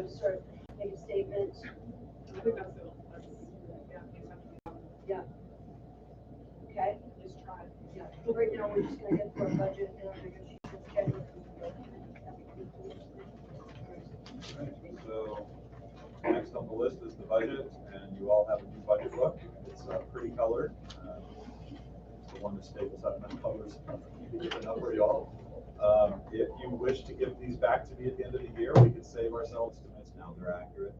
sort of make a statement. I think that's it. Yeah. Okay. Just try. Yeah. So right now we're just gonna get through our budget and our negotiation schedule. Right, so next on the list is the budget, and you all have a new budget book. It's pretty colored. It's the one that Staples out of colors enough for y'all. If you wish to give these back to me at the end of the year, we could save ourselves 2 minutes now. They're accurate.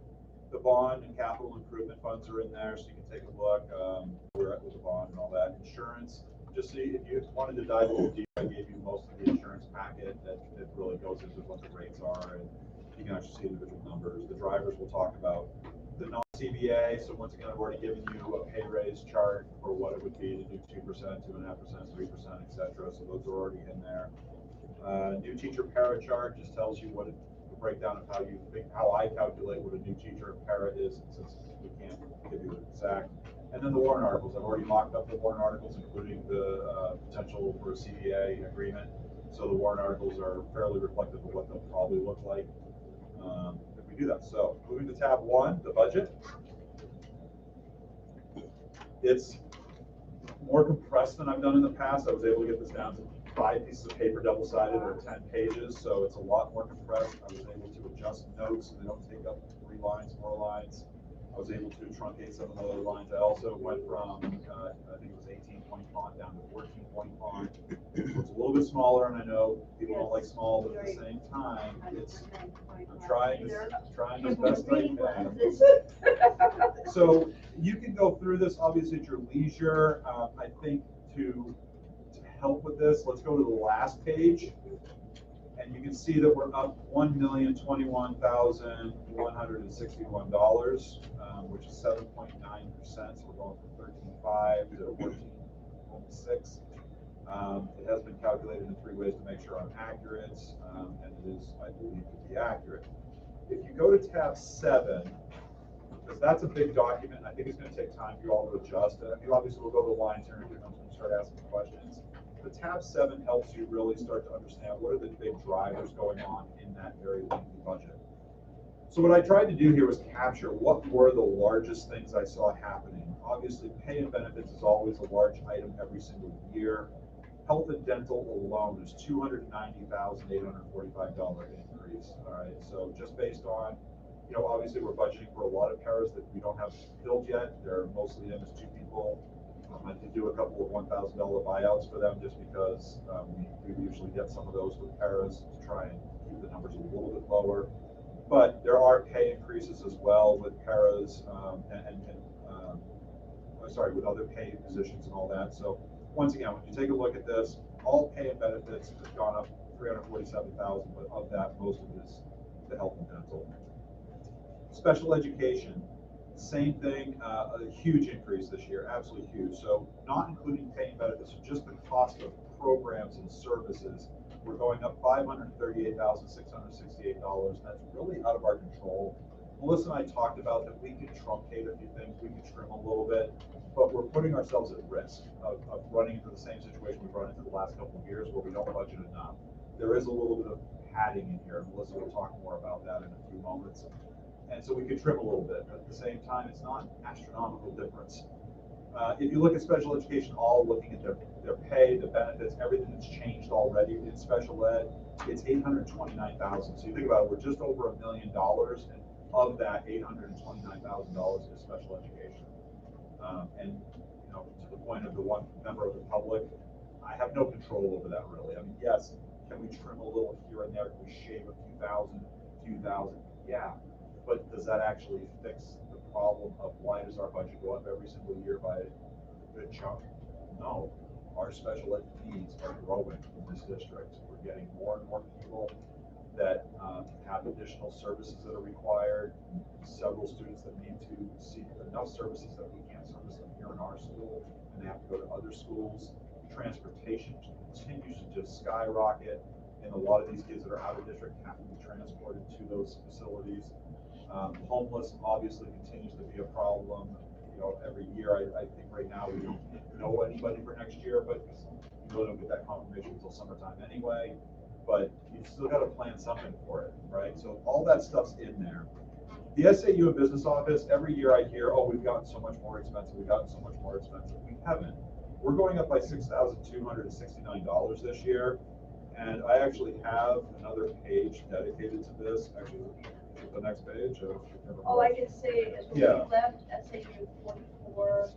The bond and capital improvement funds are in there, so you can take a look. We're at with the bond and all that. Insurance, just see if you wanted to dive a little deeper, I gave you most of the insurance packet that really goes into what the rates are, and you can actually see individual numbers. The drivers we'll talk about. The non-CBA, so once again, I've already given you a pay raise chart for what it would be to do 2%, 2.5%, 3%, etc. So those are already in there. New teacher para chart just tells you what the breakdown of how I calculate what a new teacher para is, since we can't give you an exact. And then the warrant articles. I've already mocked up the warrant articles, including the potential for a CBA agreement. So the warrant articles are fairly reflective of what they'll probably look like if we do that. So moving to tab 1, the budget. It's more compressed than I've done in the past. I was able to get this down to 5 pieces of paper, double-sided, or 10 pages, so it's a lot more compressed. I was able to adjust notes so they don't take up 3 lines, 4 lines. I was able to truncate some of the other lines. I also went from, I think it was 18-point font down to 14-point font. So it's a little bit smaller, and I know people don't like small, but at the same time, I'm trying as best I can. So you can go through this, obviously, at your leisure. I think to help with this, let's go to the last page. And you can see that we're up $1,021,161, which is 7.9%. So we're going from 13.5 to 14.6. It has been calculated in 3 ways to make sure I'm accurate, and it is, I believe, to be accurate. If you go to tab 7, because that's a big document, and I think it's going to take time for you all to adjust. I mean, obviously, we'll go to the lines here and start asking questions. The tab 7 helps you really start to understand what are the big drivers going on in that very lengthy budget. So what I tried to do here was capture what were the largest things I saw happening. Obviously, pay and benefits is always a large item every single year. Health and dental alone is $290,845 increase. All right, so just based on, obviously we're budgeting for a lot of paras that we don't have filled yet. They're mostly in as 2 people. I did do a couple of $1,000 buyouts for them just because we usually get some of those with paras to try and keep the numbers a little bit lower. But there are pay increases as well with paras with other paid positions and all that. So once again, when you take a look at this, all pay and benefits has gone up $347,000, but of that, most of it is the health and dental. Special education. Same thing, a huge increase this year, absolutely huge. So not including pay and benefits, so just the cost of programs and services, we're going up $538,668. That's really out of our control. Melissa and I talked about that we could truncate a few things, we could trim a little bit, but we're putting ourselves at risk of running into the same situation we've run into the last couple of years where we don't budget enough. There is a little bit of padding in here. Melissa will talk more about that in a few moments. And so we could trim a little bit, but at the same time, it's not astronomical difference. If you look at special education, all looking at their pay, the benefits, everything that's changed already in special ed, it's $829,000. So you think about it, we're just over $1 million, and of that, $829,000 is special education. And to the point of the one member of the public, I have no control over that really. I mean, yes, can we trim a little here and there? Can we shave a few thousand? Yeah. But does that actually fix the problem of why does our budget go up every single year by a good chunk? No. Our special ed needs are growing in this district. We're getting more and more people that have additional services that are required, several students that need to seek enough services that we can't service them here in our school, and they have to go to other schools. Transportation continues to just skyrocket, and a lot of these kids that are out of district have to be transported to those facilities. Homeless obviously continues to be a problem. Every year, I think right now we don't know anybody for next year, but we really don't get that confirmation until summertime anyway. but you still got to plan something for it, right? So all that stuff's in there. The SAU and business office, every year I hear, oh, we've gotten so much more expensive, we've gotten so much more expensive. We haven't. We're going up by $6,269 this year. And I actually have another page dedicated to this. Actually, the next page. Oh, I can see, is when Yeah. we left SAU 4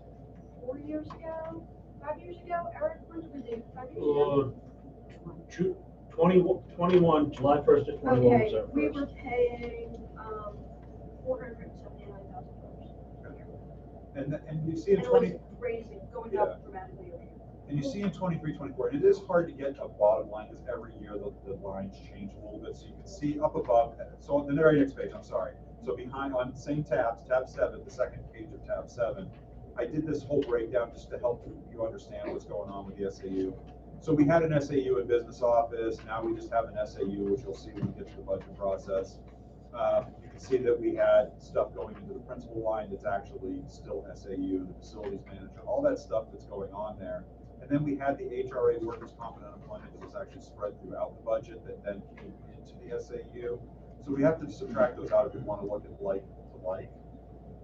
years ago, 5 years ago, Eric, when did we leave, 5 years ago? 21, July 1st to 21 was Okay, our we first. were paying, $479,000 a year. And you see in And it 20, was raising, going Yeah. up dramatically every year. and you see in 23, 24, and it is hard to get a bottom line because every year the lines change a little bit. So you can see up above, so on the very next page, I'm sorry. So behind on same tabs, tab 7, the second page of tab 7, I did this whole breakdown just to help you understand what's going on with the SAU. So we had an SAU in business office. Now we just have an SAU, which you'll see when we get to the budget process. You can see that we had stuff going into the principal line that's actually still SAU, the facilities manager, all that stuff that's going on there. And then we had the HRA workers' comp and unemployment that was actually spread throughout the budget that then came into the SAU. So we have to subtract those out if we want to look at like to like.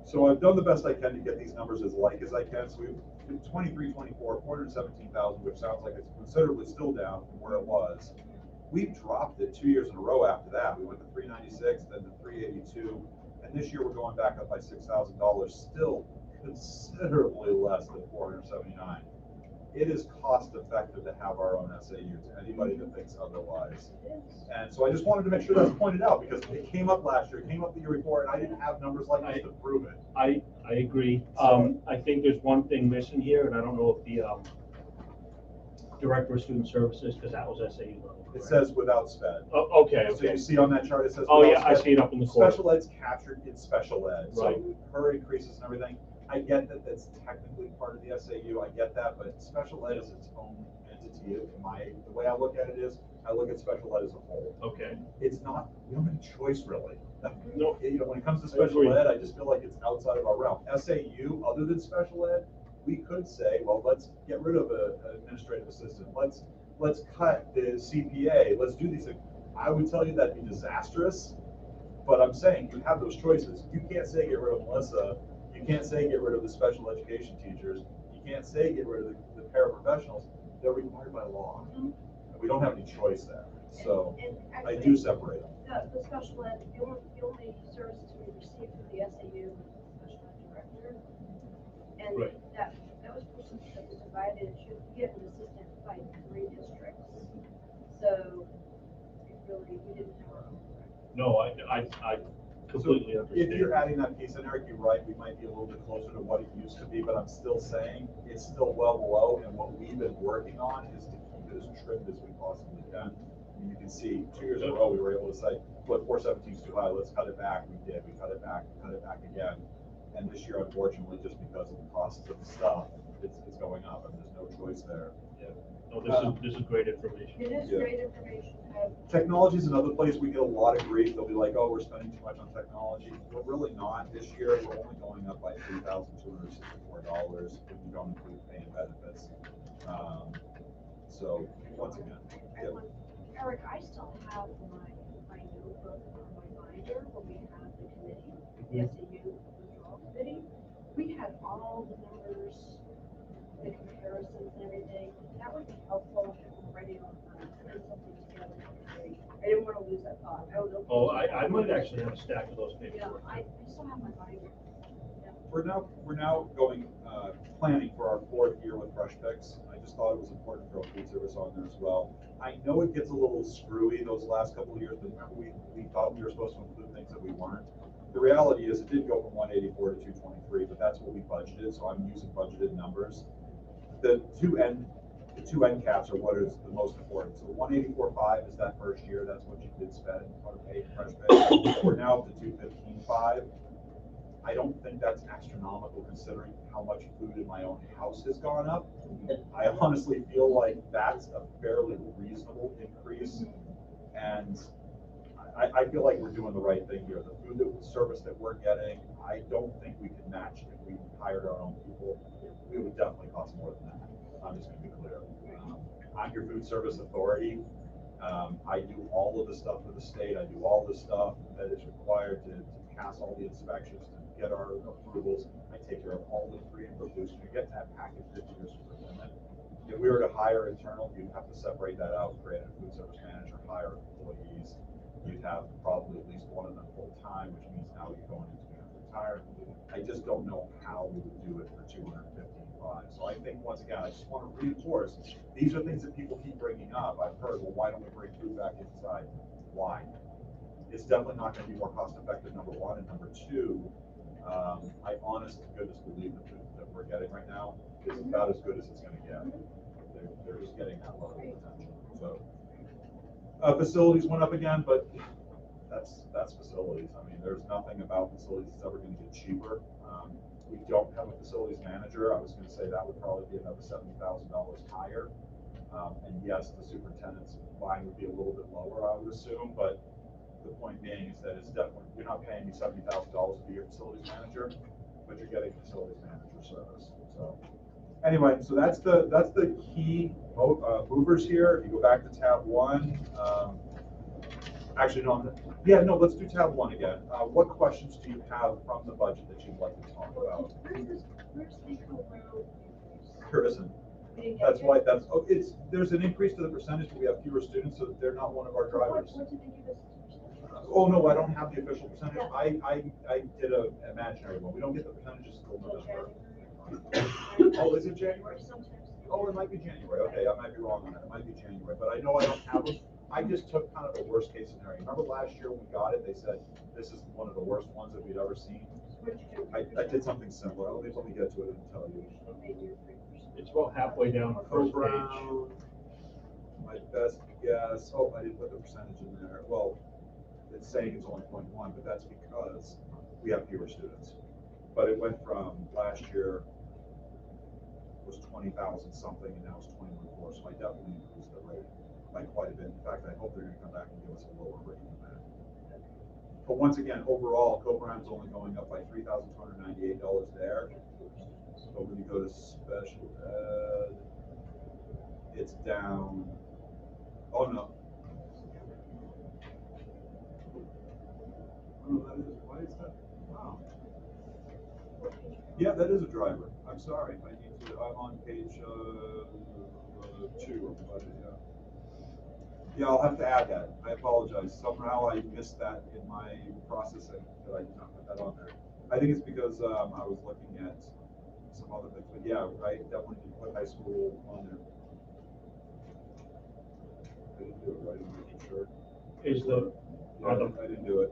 So I've done the best I can to get these numbers as like as I can. So we've 23, 24, 417,000, which sounds like it's considerably still down from where it was. We've dropped it 2 years in a row after that. We went to 396, then to 382, and this year we're going back up by $6,000, still considerably less than 479. It is cost effective to have our own SAU to anybody that thinks otherwise. And so I just wanted to make sure that's pointed out because it came up last year, it came up the year before, and I didn't have numbers like this to prove it. I agree. I think there's one thing missing here, and I don't know if the Director of Student Services, because that was SAU level. It says without sped. Oh, okay, So you okay. see on that chart, it says. Oh, without yeah, I sped. see it up in the corner. Special ed's captured in special ed. Right. So her increases and everything. I get that that's technically part of the SAU. I get that, but special ed is its own entity. The way I look at it is, I look at special ed as a whole. Okay. It's not, we don't have a choice really. No. You know, when it comes to I special agree. ed, I just feel like it's outside of our realm. SAU, other than special ed, we could say, well, let's get rid of an administrative assistant. Let's cut the CPA. Let's do these things. I would tell you that'd be disastrous, but I'm saying you have those choices. You can't say get rid of Melissa. You can't say get rid of the special education teachers. You can't say get rid of the paraprofessionals. They're required by law. And we don't have any choice there. So And I actually, do separate them. The special ed, the only services we received through the SAU was the special ed director. And Right. that was person that was divided, we had an assistant by 3 districts. So it really, we didn't have our own director. No, I completely So understand. if you're adding that piece in, Eric, you're right, we might be a little bit closer to what it used to be, but I'm still saying it's still well below, and what we've been working on is to keep it as trimmed as we possibly can. I mean, you can see 2 years in a row, we were able to say, look, 417 is too high, let's cut it back. We did, we cut it back again. And this year, unfortunately, just because of the costs of the stuff, it's going up, and there's no choice there. Yeah. No, this is great information. It is Yeah. great information. Technology is another place we get a lot of grief. They'll be like, oh, we're spending too much on technology. We're really not. This year, we're only going up by $3,264 if you don't include pay and benefits. So once again, yeah. Eric, I still have my notebook or my binder when we had the committee, the SAU withdrawal committee. We had all the numbers, the comparisons and everything. That would be helpful if we're ready on putting something together. I didn't want to lose that thought. I don't know. Oh, I might actually have a stack of those papers. Yeah, I still have my binder. Yeah. We're now going planning for our 4th year with Fresh Picks. I just thought it was important to throw food service on there as well. I know it gets a little screwy those last couple of years, but remember we thought we were supposed to include things that we weren't. The reality is it did go from 184 to 223, but that's what we budgeted, so I'm using budgeted numbers. The two end caps are what is the most important. So 184.5 is that first year, that's what you did spend on paid Fresh Pay. We're now up to 215.5. I don't think that's astronomical considering how much food in my own house has gone up. I honestly feel like that's a fairly reasonable increase, and I feel like we're doing the right thing here. The food service that we're getting, I don't think we could match if we hired our own people. It would definitely cost more than that. I'm just going to be clear. I'm your food service authority. I do all of the stuff for the state. I do all the stuff that is required to pass all the inspections, to get our approvals. I take care of all the pre and post. You get that package that you're superintendent. If we were to hire internal, you'd have to separate that out, create a food service manager, hire employees. You'd have probably at least one of them full time, which means now you're going into being retired. I just don't know how we would do it for 215.5. So I think once again, I just want to reinforce, these are things that people keep bringing up. I've heard, well, why don't we bring food back inside? Why? It's definitely not going to be more cost effective, number one, and number two, I honest to goodness believe the food that we're getting right now is about as good as it's going to get. They're just getting that level of attention. So facilities went up again, but that's facilities. I mean, there's nothing about facilities that's ever going to get cheaper. We don't have a facilities manager. I was going to say that would probably be another $70,000 higher. And yes, the superintendent's line would be a little bit lower, I would assume, but the point being is that it's definitely, you're not paying me $70,000 to be your facilities manager, but you're getting facilities manager service. So anyway, so that's the key movers here. If you go back to tab 1, actually, no, yeah, no, let's do tab 1 again. What questions do you have from the budget that you'd like to talk about? Where's the co-road? There isn't. That's why there's an increase to the percentage, but we have fewer students, so they're not one of our drivers. What did they give us? Oh, no, I don't have the official percentage. I did an imaginary one. We don't get the percentages until November. Oh, is it January? Oh, it might be January. Okay, I might be wrong on that. It might be January, but I know I don't have them. I just took kind of the worst case scenario. Remember last year when we got it, they said this is one of the worst ones that we'd ever seen. I did something similar. Let me get to it and tell you. It's about halfway down the first page. My best guess. Oh, I didn't put the percentage in there. Well, it's saying it's only 0.1, but that's because we have fewer students. But it went from last year was 20,000 something, and now it's 21.4. So I definitely increased the rate by quite a bit. In fact, I hope they're going to come back and give us a lower rate than that. But once again, overall, Co-Brown's only going up by $3,298 there. But when you go to special ed, it's down. Oh no. Oh, that is. Why is that? Wow. Yeah, that is a driver. I'm sorry. I'm on page 2 of the budget. Yeah. Yeah, I'll have to add that. I apologize. Somehow I missed that in my processing that I did not put that on there. I think it's because I was looking at some other things. But yeah, I definitely did put high school on there. I didn't do it right. I'm making sure. I didn't do it.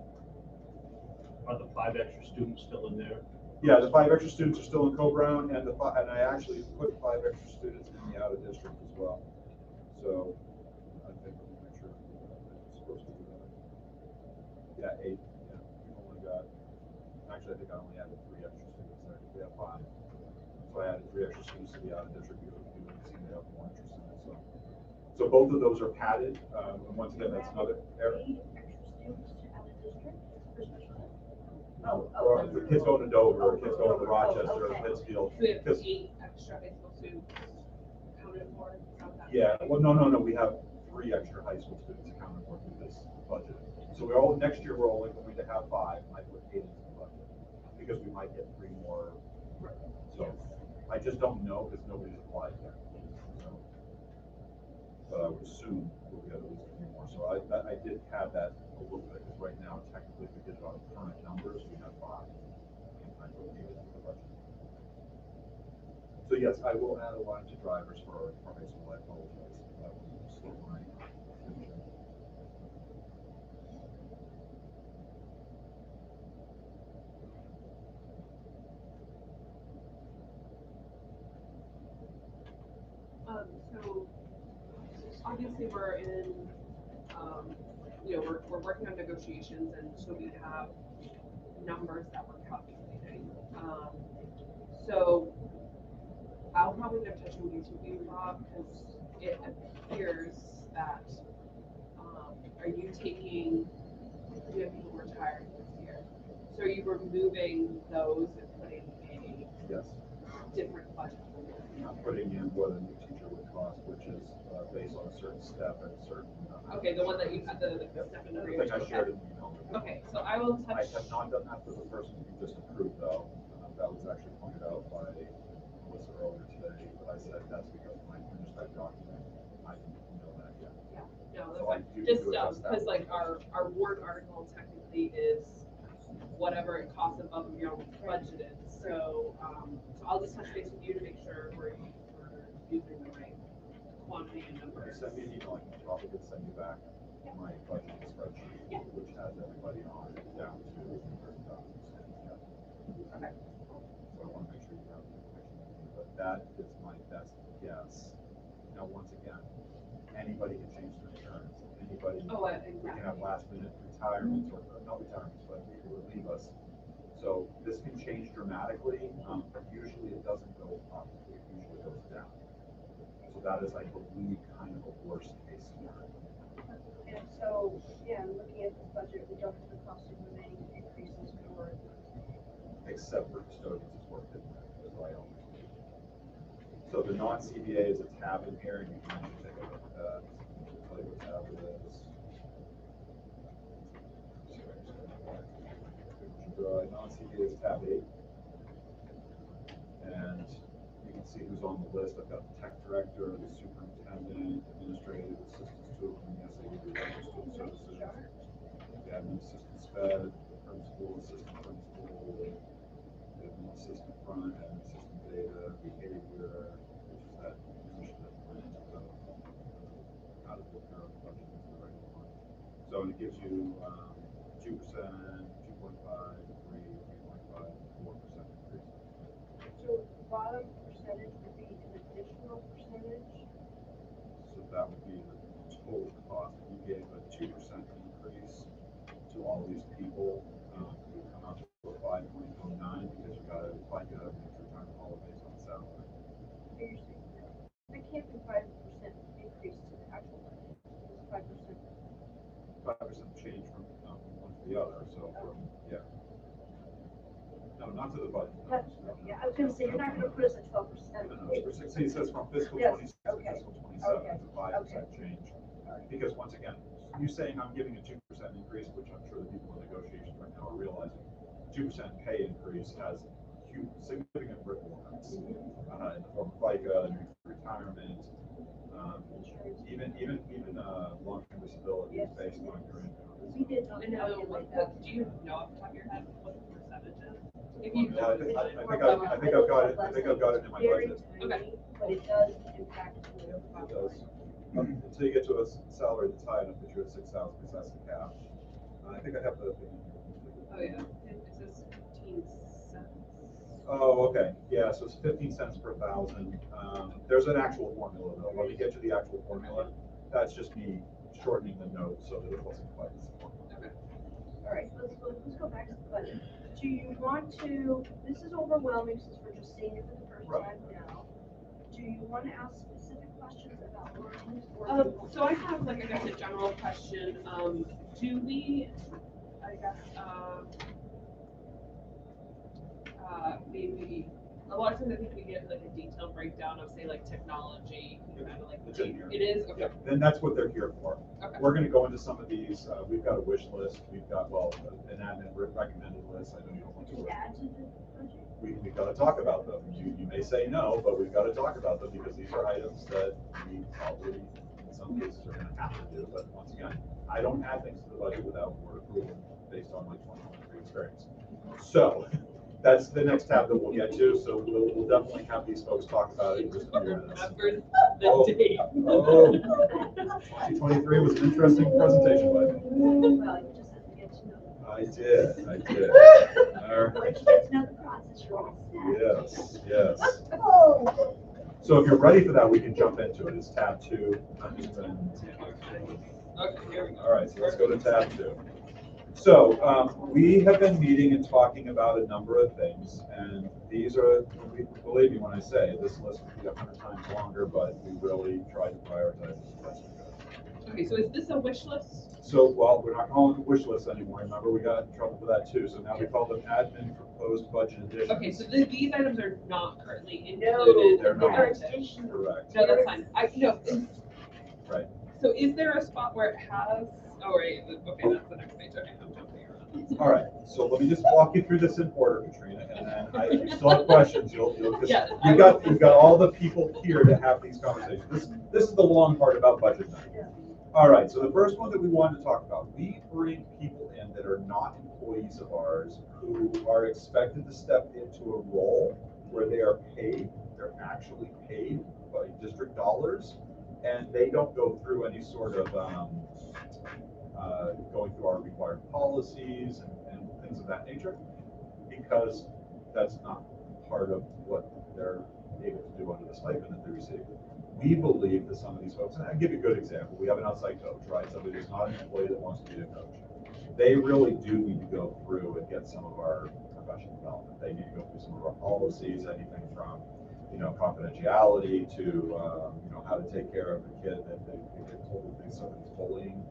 Are the 5 extra students still in there? Yeah, the 5 extra students are still in Co-Brown, and I actually put 5 extra students in the out of district as well. So I think let me make sure it's supposed to be that. Yeah, 8. Yeah, we've only got. Actually, I think I only added 3 extra students there. We have 5, so I added 3 extra students to the out of district because we seem to have more interest in it. So both of those are padded, and once again, that's another area. 8 extra students to out of district for special ed? Or the kids going to Dover, kids going to Rochester, Pittsfield. So we have 8 extra high school students counted for. Yeah, well, no, we have 3 extra high school students accounted for through this budget. So next year we're only going to have 5, and I put 8 into the budget, because we might get 3 more. So I just don't know, because nobody's applied yet. So, but I would assume we'll get at least 3 more. So I did have that a little bit, because right now, technically, if we did it on current numbers, we have 5. I put 8 into the budget. So yes, I will add a line to drivers for high school. I apologize. That will slip my attention. So obviously we're in, we're working on negotiations, and so we have numbers that we're calculating. So I'll probably have touch base with you, Rob, because it appears that, are you taking, we have people retiring this year, so are you removing those and putting a Yes. different budget? I'm putting in what a new teacher would cost. cost, which is based on a certain step and a certain. Okay, the one that you had, the Yep. step in The the thing I shared in the email. Okay, so I will I touch. have not done that for the person who just approved though. That was actually pointed out by Melissa earlier today, but I said that's because when I finish that document, I can email that again. No, So that's I fine. do Just, address that. because like our warrant article technically is whatever it costs above and beyond what's budgeted. So, so I'll just touch base with you to make sure we're using the right quantity and numbers. Send me an email, I can probably send you back my budget spreadsheet, which has everybody on it down to $30,000. Okay. So I want to make sure you have the information, but that is my best guess. Now, once again, anybody can change their insurance. Anybody, we can have last minute retirements or not retirements, but people will leave us. So this can change dramatically, but usually it doesn't go up, it usually goes down. So that is, I believe, kind of a worst case scenario. And so, yeah, looking at this budget, we don't have the cost of living increases for. Except for custodians is worth it, as I always do. So the non-CBA is a tab in here, and you can actually take a look at that. I'll tell you what tab it is. Non-CBA is tab 8. And you can see who's on the list. I've got the tech director, the superintendent, administrative assistants, 2 of them, the SAU, the student services, the admin assistant sped, the principal, assistant principal, the admin assistant front, admin assistant data, behavior, which is that position that went into the out of the budget into the regular one. So it gives you 2%, 2.5, 3, 3.5, 4% increase. So the bottom percentage would be an additional percentage. So that would be the total cost. If you gave a 2% increase to all these people, it would come out to a 5.09 because you got to retirement holidays on salary. That can't be 5% increase to the actual budget. It's 5%. 5% change from one to the other. So from no, not to the budget. No. Yeah, I was going to say you're not going to put us at 12%. No, it says from fiscal 26 to fiscal 27, it's a 5% change. Because once again, you saying I'm giving a 2% increase, which I'm sure the people in negotiations right now are realizing, 2% pay increase has huge, significant ripple effects in the form of FICA, retirement, even long-term disability is based on your income. We did not calculate that. Do you know off the top of your head what the percentage is? If you I think I've got it. I think I've got it in my budget. Okay. But it does impact. It does. Until you get to a salary that's high enough that you're at 6,000, because that's the cap. I think I have the. Oh yeah, it says 15 cents. Oh, okay. Yeah, so it's 15 cents per thousand. There's an actual formula though. Let me get you the actual formula. That's just me shortening the note so that it wasn't quite as important. Okay. All right, let's go back to the budget. Do you want to, this is overwhelming since we're just seeing it for the first time now. Do you want to ask specific questions about lines or? So I have like, I guess, a general question. Do we, I guess, maybe, a lot of times I think we get like a detailed breakdown of say like technology, kind of like. It's in here. It is? Okay. Yeah, then that's what they're here for. Okay. We're gonna go into some of these, we've got a wish list, we've got, well, an admin recommended list, I know you don't want to. Add to the budget? We've got to talk about them. You may say no, but we've got to talk about them because these are items that we probably, in some cases, are going to have to do. But once again, I don't add things to the budget without board approval based on my 2023 experience. So that's the next tab that we'll get to. So we'll definitely have these folks talk about it in just a few minutes. The date. 2023 was an interesting presentation by me. Well, you just have to get to know. I did. All right. Once you get to know the process, you're all set. Yes. So if you're ready for that, we can jump into it. It's tab 2. I'm just going to. Okay, here we go. All right, so let's go to tab 2. So we have been meeting and talking about a number of things, and these are, believe me when I say, this list would be 100 times longer, but we really tried to prioritize as best we could. Okay, so is this a wish list? So, well, we're not calling them wish lists anymore. Remember, we got in trouble for that too. So now we call them admin proposed budget additions. Okay, so these items are not currently No, included. they're in the not. narrative. Correct. No, that's fine. Right. So is there a spot where it has, oh, right, okay, that's the next page. Okay, I'm jumping around. All right. So let me just walk you through this in order, Katrina, and then if you still have questions, you'll Yeah, you've got all the people here to have these conversations. This is the long part about budget night. All right, so the first one that we wanted to talk about, we bring people in that are not employees of ours who are expected to step into a role where they are paid, they're actually paid by district dollars, and they don't go through any sort of going through our required policies and things of that nature, because that's not part of what they're able to do under the stipend that they receive. We believe that some of these folks, and I'll give you a good example, we have an outside coach, right? Somebody who's not an employee that wants to be a coach. They really do need to go through and get some of our professional development. They need to go through some of our policies, anything from, confidentiality to, how to take care of a kid that they get told that somebody's bullying,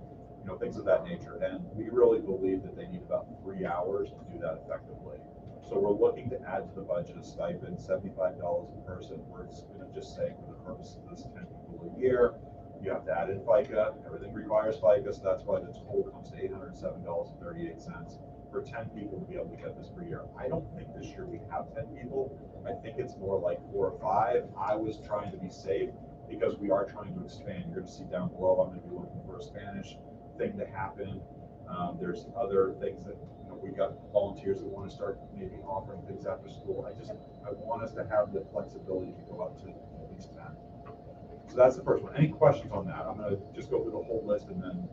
things of that nature. And we really believe that they need about 3 hours to do that effectively. So we're looking to add to the budget a stipend, $75 a person. We're going to just say for the purpose of this 10 people a year, you have to add in FICA. Everything requires FICA, so that's why the total comes to $807.38 for 10 people to be able to get this per year. I don't think this year we have 10 people. I think it's more like 4 or 5. I was trying to be safe because we are trying to expand. You're going to see down below, I'm going to be looking for a Spanish thing to happen. There's other things that, we got volunteers that want to start maybe offering things after school. I want us to have the flexibility to go up to at least 10. So that's the first one. Any questions on that? I'm going to just go through the whole list and then.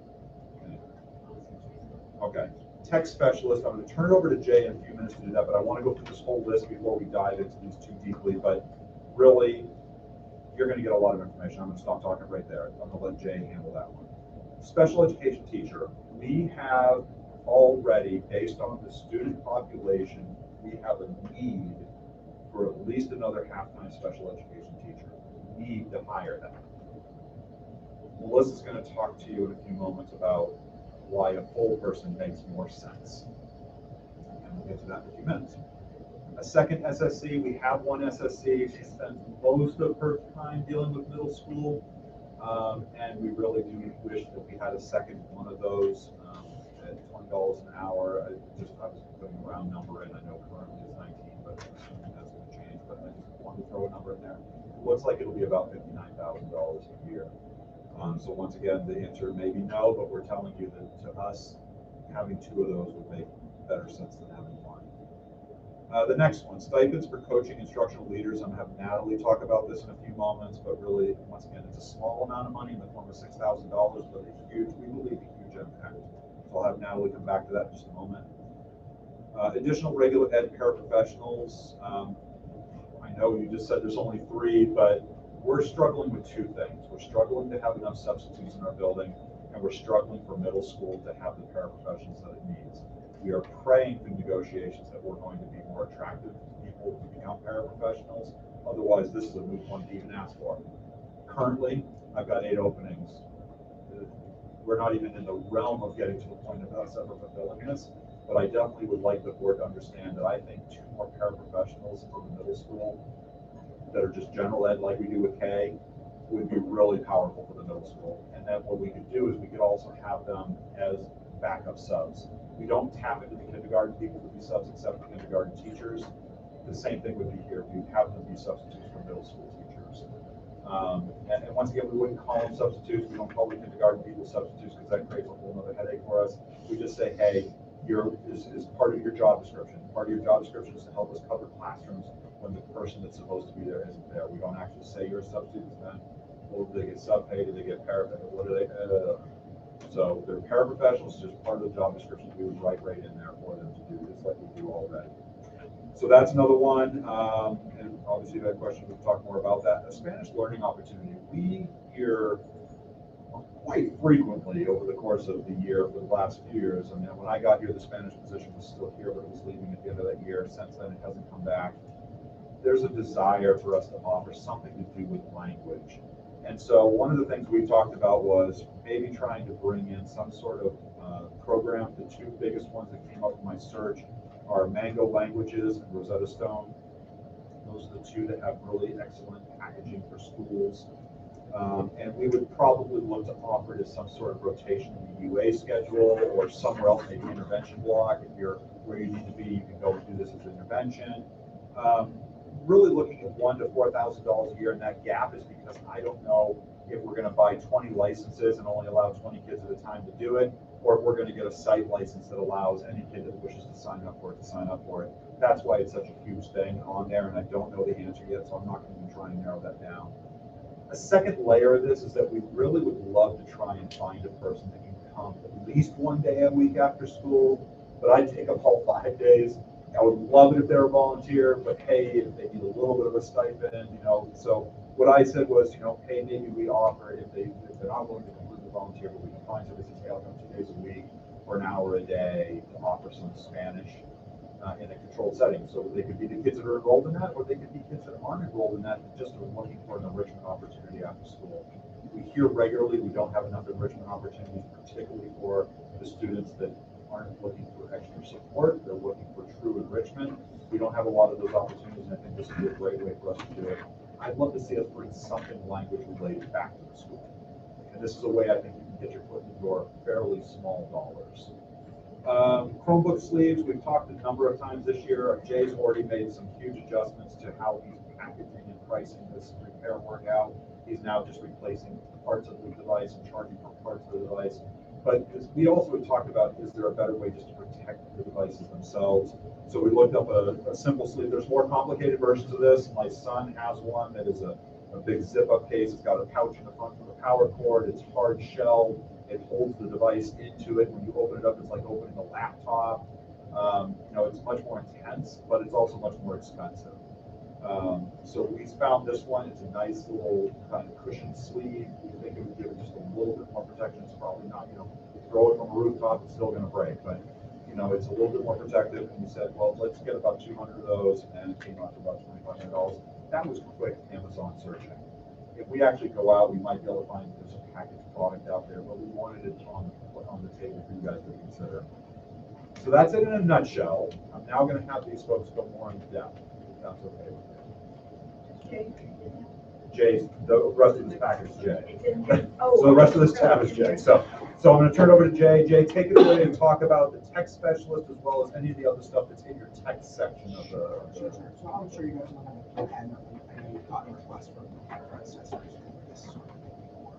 Okay. Tech specialist, I'm going to turn it over to Jay in a few minutes to do that, but I want to go through this whole list before we dive into these too deeply. But really, you're going to get a lot of information. I'm going to stop talking right there. I'm going to let Jay handle that one. Special education teacher, we have already, based on the student population, we have a need for at least another half-time special education teacher. We need to hire them. Melissa's going to talk to you in a few moments about why a full person makes more sense. And we'll get to that in a few minutes. A second SSC, we have one SSC. She spends most of her time dealing with middle school. And we really do wish that we had a second one of those at $20 an hour. I was putting a round number in. I know currently it's 19, but assuming that's going to change. But I just wanted to throw a number in there. It looks like it'll be about $59,000 a year. So once again, the answer may be no, but we're telling you that to us, having 2 of those would make better sense than having 1. The next one, stipends for coaching instructional leaders. I'm going to have Natalie talk about this in a few moments, but really, once again, it's a small amount of money in the form of $6,000, but we believe a huge impact. So I'll have Natalie come back to that in just a moment. Additional regular ed paraprofessionals. I know you just said there's only 3, but we're struggling with 2 things. We're struggling to have enough substitutes in our building, and we're struggling for middle school to have the paraprofessionals that it needs. We are praying through negotiations that we're going to be more attractive to people to become paraprofessionals. Otherwise, this is a moot point to even ask for. Currently, I've got 8 openings. We're not even in the realm of getting to the point of us ever fulfilling this, but I definitely would like the board to understand that I think 2 more paraprofessionals in the middle school that are just general ed like we do with K would be really powerful for the middle school. And then what we could do is we could also have them as backup subs. We don't tap into the kindergarten people to be subs except for kindergarten teachers. The same thing would be here. We'd have them be substitutes for middle school teachers. And once again, we wouldn't call them substitutes. We don't call the kindergarten people substitutes because that creates a whole other headache for us. We just say, hey, is part of your job description. Part of your job description is to help us cover classrooms when the person that's supposed to be there isn't there. We don't actually say you're a substitute. Then, well, do they get sub-paid? Do they get paraprofessional? What do they? So they're paraprofessionals, just part of the job description we would write right in there for them to do, just like we do already. So that's another one. And obviously, if you have questions, we'll talk more about that. A Spanish learning opportunity. We hear quite frequently over the course of the year for the last few years. I mean, when I got here, the Spanish position was still here, but it was leaving at the end of that year. Since then, it hasn't come back. There's a desire for us to offer something to do with language. And so one of the things we talked about was maybe trying to bring in some sort of program. The two biggest ones that came up in my search are Mango Languages and Rosetta Stone. Those are the two that have really excellent packaging for schools. And we would probably look to offer it as some sort of rotation in the UA schedule or somewhere else, maybe intervention block. If you're where you need to be, you can go and do this as intervention. Really looking at $1,000 to $4,000 a year, and that gap is because I don't know if we're going to buy 20 licenses and only allow 20 kids at a time to do it, or if we're going to get a site license that allows any kid that wishes to sign up for it to sign up for it. That's why it's such a huge thing on there, and I don't know the answer yet, so I'm not going to try and narrow that down. A second layer of this is that we really would love to try and find a person that can come at least one day a week after school, but I'd take up all 5 days. I would love it if they're a volunteer, but hey, if they need a little bit of a stipend, so what I said was, hey, maybe we offer, if they're not willing to completely volunteer, but we can find somebody to help them 2 days a week or an hour a day to offer some Spanish in a controlled setting. So they could be the kids that are enrolled in that, or they could be kids that aren't enrolled in that, that just are looking for an enrichment opportunity after school. We hear regularly we don't have enough enrichment opportunities, particularly for the students that aren't looking for extra support. They're looking for true enrichment. We don't have a lot of those opportunities, and I think this would be a great way for us to do it. I'd love to see us bring something language related back to the school. And this is a way I think you can get your foot in the door for fairly small dollars. Chromebook sleeves, we've talked a number of times this year. Jay's already made some huge adjustments to how he's packaging and pricing this repair workout. He's now just replacing parts of the device and charging for parts of the device. But we also had talked about, is there a better way just to protect the devices themselves? So we looked up a simple sleeve. There's more complicated versions of this. My son has one that is a big zip-up case. It's got a pouch in the front for the power cord. It's hard shell. It holds the device into it. When you open it up, it's like opening a laptop. It's much more intense, but it's also much more expensive. So we found this one. It's a nice little kind of cushioned sleeve. We think it would give it just a little bit more protection. It's probably not, throw it from a rooftop, it's still going to break, but it's a little bit more protective. And we said, well, let's get about 200 of those, and it came out to about $2,500. That was quick Amazon searching. If we actually go out, we might be able to find there's a packaged product out there, but we wanted it on the table for you guys to consider. So that's it in a nutshell. I'm now going to have these folks go more in depth, if that's okay with you. Jay's, the rest of this package is Jay. So the rest of this tab is Jay. So I'm going to turn it over to Jay. Jay, take it away and talk about the tech specialist as well as any of the other stuff that's in your tech section of the. Sure. So I'm sure you guys will have a plan. I know you've gotten requests from my predecessors for this sort of thing before.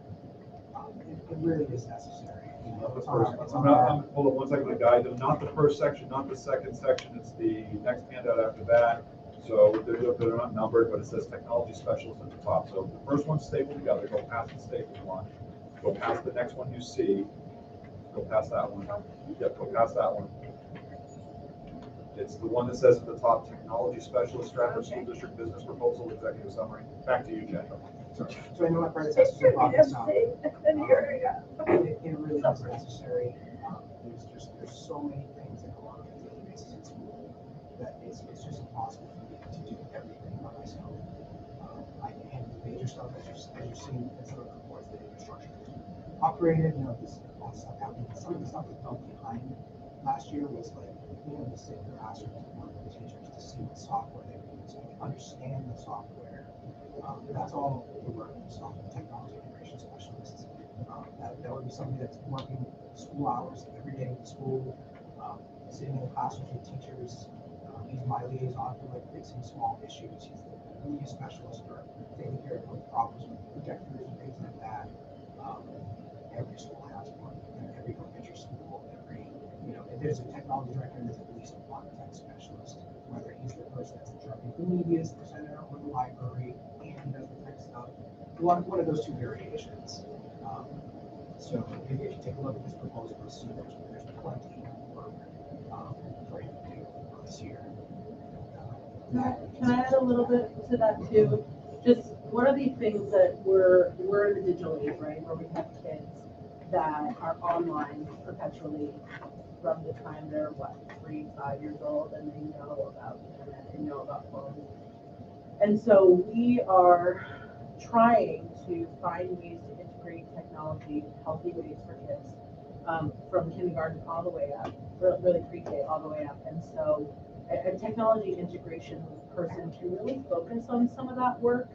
It really is necessary. Hold on one second, guys. Not the first section, not the second section. It's the next handout after that. So they're not numbered, but it says technology specialist at the top. So the first one's stapled together. Go past the stapled one. Go past the next one you see. Go past that one. Yep, go past that one. It's the one that says at the top, technology specialist, Strafford School District Business Proposal, Executive Summary. Back to you, Jay. So I know my predecessors have brought this up. It really is necessary. There's so many things that go on a daily basis in school that it's just impossible for me to do everything by myself. I can handle the major stuff as you've seen in some of the reports that infrastructure is operated. This all stuff happening. Some of the stuff that fell behind last year was like to sit in the classrooms and work with the teachers to see what software they were using, understand the software. That's all the work of software technology integration specialists. That would be somebody that's working school hours every day in school, sitting in the classrooms with teachers. He's my liaison for fixing small issues. He's the media specialist for taking care of problems with projectors and things like that. Every school has one. Every elementary school, if there's a technology director, there's at least one tech specialist. Whether he's the person that's in charge of the media, the center, or the library, and he does the tech stuff. One of those two variations. So if you take a look at this proposal, you'll see there's plenty of work for him to do this year. Can I add a little bit to that too? Just one of these things that we're in the digital age, right, where we have kids that are online perpetually from the time they're 3, 5 years old, and they know about the internet, they know about phones. And so we are trying to find ways to integrate technology, healthy ways for kids, from kindergarten all the way up, really pre-K all the way up. And so a technology integration person can really focus on some of that work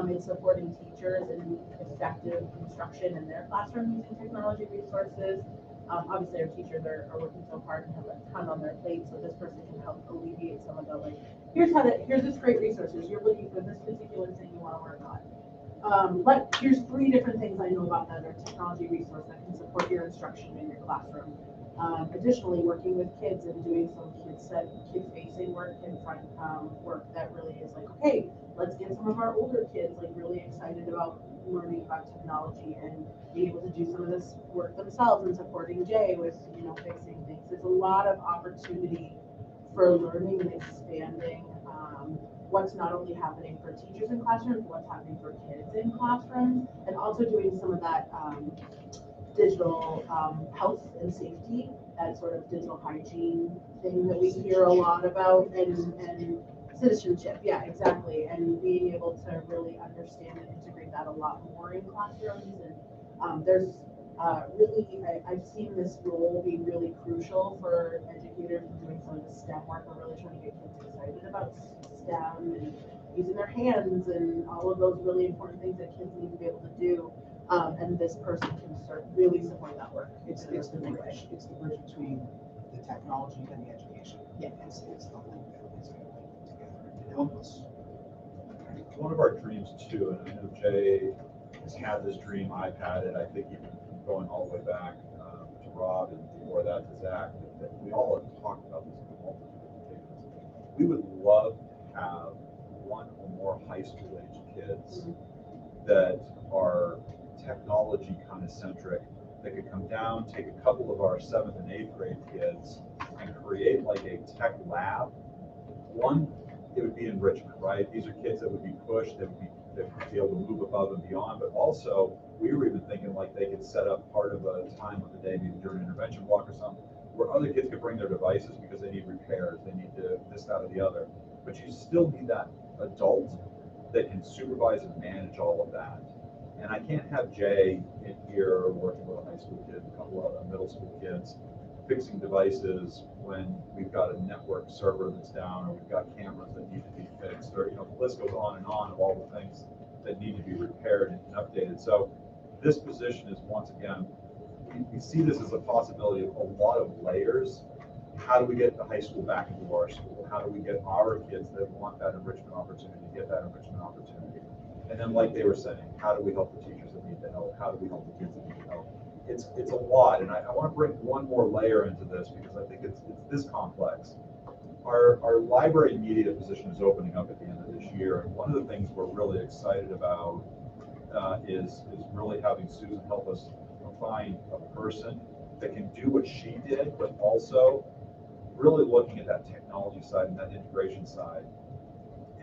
in supporting teachers in effective instruction in their classroom using technology resources. Obviously, our teachers are working so hard and have a ton on their plate, so this person can help alleviate some of the, like, here's this great resources, you're looking for this particular thing you want to work on. Here's 3 different things I know about that are technology resource that can support your instruction in your classroom. Additionally, working with kids and doing some kid-facing work, kid-front work that really is like, okay, let's get some of our older kids like really excited about learning about technology and being able to do some of this work themselves and supporting Jay with, fixing things. There's a lot of opportunity for learning and expanding what's not only happening for teachers in classrooms, but what's happening for kids in classrooms, and also doing some of that digital health and safety, that sort of digital hygiene thing that we hear a lot about, and citizenship, yeah, exactly, and being able to really understand and integrate that a lot more in classrooms. And there's I've seen this role be really crucial for educators doing some of the STEM work. We're really trying to get kids excited about STEM and using their hands and all of those really important things that kids need to be able to do. And this person can really support that work. It's the bridge. It's the bridge between the technology and the education. Yeah. It's the link that is going to link them together and help us. One of our dreams too, and I know Jay has had this dream, I've had it, I think even going all the way back to Rob and before that to Zach, that we all have talked about this on multiple occasions. We would love to have one or more high school age kids that are technology kind of centric, that could come down, take a couple of our 7th and 8th grade kids and create like a tech lab. One, it would be enrichment, right? These are kids that would be pushed, that would be able to move above and beyond, but also we were even thinking like they could set up part of a time of the day, maybe during an intervention block or something, where other kids could bring their devices because they need repairs, they need to this, that, or the other. But you still need that adult that can supervise and manage all of that. And I can't have Jay in here working with a high school kid, a couple of middle school kids, fixing devices when we've got a network server that's down, or we've got cameras that need to be fixed, or the list goes on and on of all the things that need to be repaired and updated. So this position is, once again, we see this as a possibility of a lot of layers. How do we get the high school back into our school? How do we get our kids that want that enrichment opportunity to get that enrichment opportunity? And then, like they were saying, how do we help the teachers that need the help? How do we help the kids that need the help? It's a lot, and I want to bring one more layer into this because I think it's this complex. Our library media position is opening up at the end of this year, and one of the things we're really excited about is really having Susan help us find a person that can do what she did, but also really looking at that technology side and that integration side.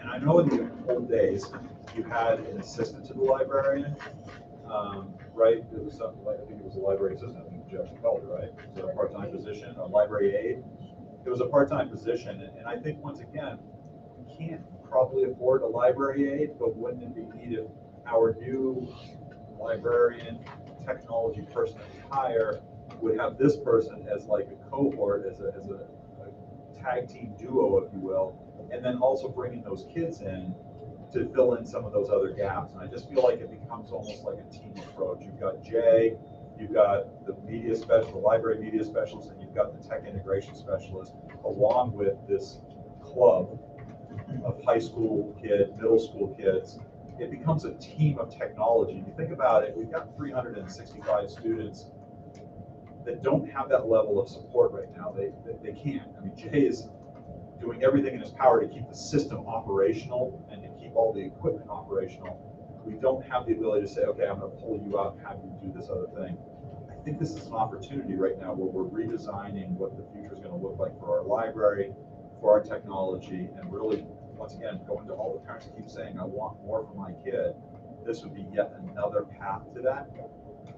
And I know in the old days, you had an assistant to the librarian, right? It was something like, I think it was a library assistant, I think Jeff called it, right? Was it a part-time position, a library aide? It was a part-time position, and I think, once again, we can't probably afford a library aide, but wouldn't it be neat if our new librarian technology person that we hire would have this person as like a cohort, as a tag team duo, if you will, and then also bringing those kids in to fill in some of those other gaps. And I just feel like it becomes almost like a team approach. You've got Jay, you've got the media specialist, the library media specialist, and you've got the tech integration specialist, along with this club of high school kids, middle school kids. It becomes a team of technology. If you think about it, we've got 365 students that don't have that level of support right now. They can't. I mean, Jay is doing everything in his power to keep the system operational and to keep all the equipment operational. We don't have the ability to say, okay, I'm going to pull you out and have you do this other thing. I think this is an opportunity right now where we're redesigning what the future is going to look like for our library, for our technology, and really, once again, going to all the parents that keep saying, I want more for my kid. This would be yet another path to that.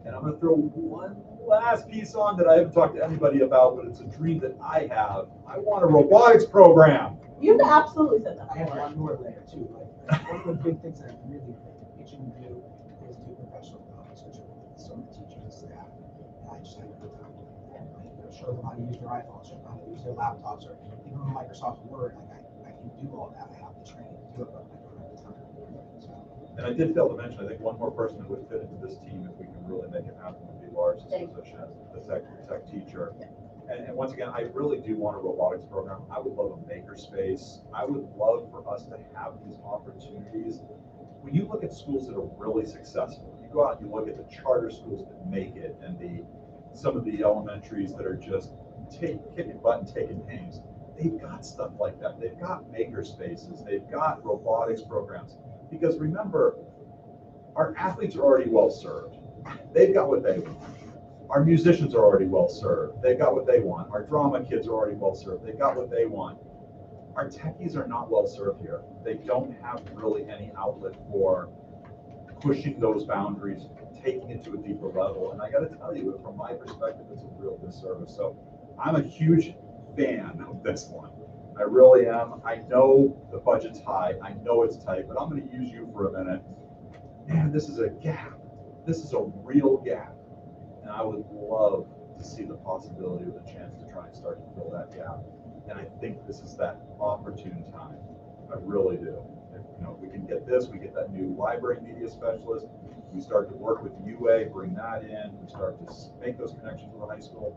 And I'm going to throw one last piece on that I haven't talked to anybody about, but it's a dream that I have. I want a robotics program. You've absolutely said that. I have one more layer too. Like one of the big things that I'm really itching to do is staff. And I just haven't put time to it. Like, show them how to use their iPhones, show them how to use their laptops, or even Microsoft Word. Like I can do all that. I have the training to do it, but I don't have the time. So. And I did fail to mention, I think one more person that would fit into this team if we can really make it happen would be Laura's position as the tech teacher. And once again, I really do want a robotics program. I would love a makerspace. I would love for us to have these opportunities. When you look at schools that are really successful, you go out and you look at the charter schools that make it, and some of the elementaries that are just kicking butt and taking names. They've got stuff like that. They've got maker spaces. They've got robotics programs. Because remember, our athletes are already well served. They've got what they want. Our musicians are already well served. They've got what they want. Our drama kids are already well served. They've got what they want. Our techies are not well served here. They don't have really any outlet for pushing those boundaries, taking it to a deeper level. And I got to tell you, from my perspective, it's a real disservice. So I'm a huge fan of this one. I really am. I know the budget's high. I know it's tight, but I'm going to use you for a minute. Man, this is a gap. This is a real gap. And I would love to see the possibility of a chance to try and start to fill that gap. And I think this is that opportune time. I really do. If we can get this, we get that new library media specialist, we start to work with UA, bring that in, we start to make those connections with the high school.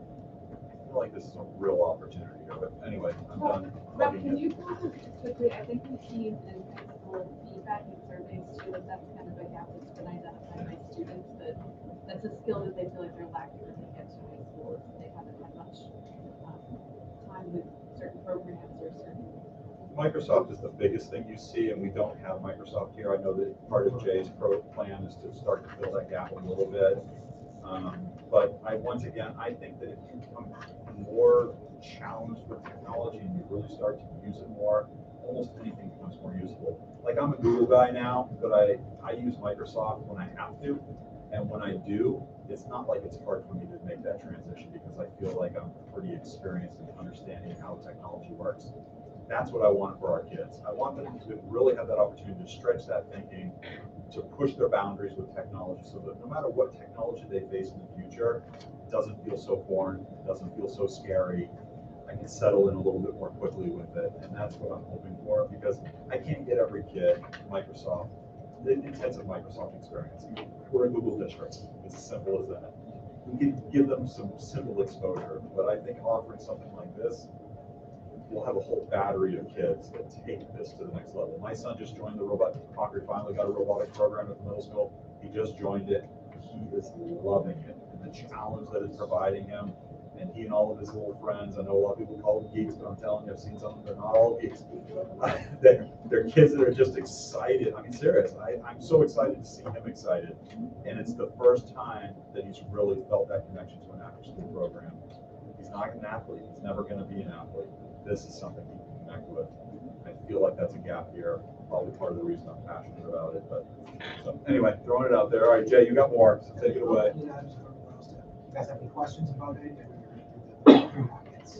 I feel like this is a real opportunity here. But anyway, I'm done. Rob, can you go over quickly? I think we've seen in high school feedback and surveys too, that that's kind of a gap that's been identified by students, that that's a skill that they feel like they're lacking when they get to high school. They haven't had much time with certain programs or certain. Microsoft is the biggest thing you see, and we don't have Microsoft here. I know that part of Jay's plan is to start to fill that gap a little bit. But once again, I think that if you become more challenged with technology and you really start to use it more, almost anything becomes more useful. Like, I'm a Google guy now, but I use Microsoft when I have to. And when I do, it's not like it's hard for me to make that transition because I feel like I'm pretty experienced in understanding how technology works. That's what I want for our kids. I want them to really have that opportunity to stretch that thinking, to push their boundaries with technology so that no matter what technology they face in the future, it doesn't feel so foreign, it doesn't feel so scary. I can settle in a little bit more quickly with it. And that's what I'm hoping for, because I can't get every kid Microsoft, the intensive Microsoft experience. We're a Google district. It's as simple as that. We can give them some simple exposure, but I think offering something like this, we'll have a whole battery of kids that take this to the next level. My son just joined the Concord finally got a robotics program at the middle school. He just joined it. He is loving it. And the challenge that it's providing him, and he and all of his little friends, I know a lot of people call them geeks, but I'm telling you, I've seen some of them, they're not all geeks. They're kids that are just excited. I mean, serious. I'm so excited to see him excited. And it's the first time that he's really felt that connection to an after-school program. He's not an athlete. He's never going to be an athlete. This is something he can connect with. I feel like that's a gap here. Probably part of the reason I'm passionate about it. But so anyway, throwing it out there. All right, Jay, you got more, so take it away. You guys have any questions about it? Packets.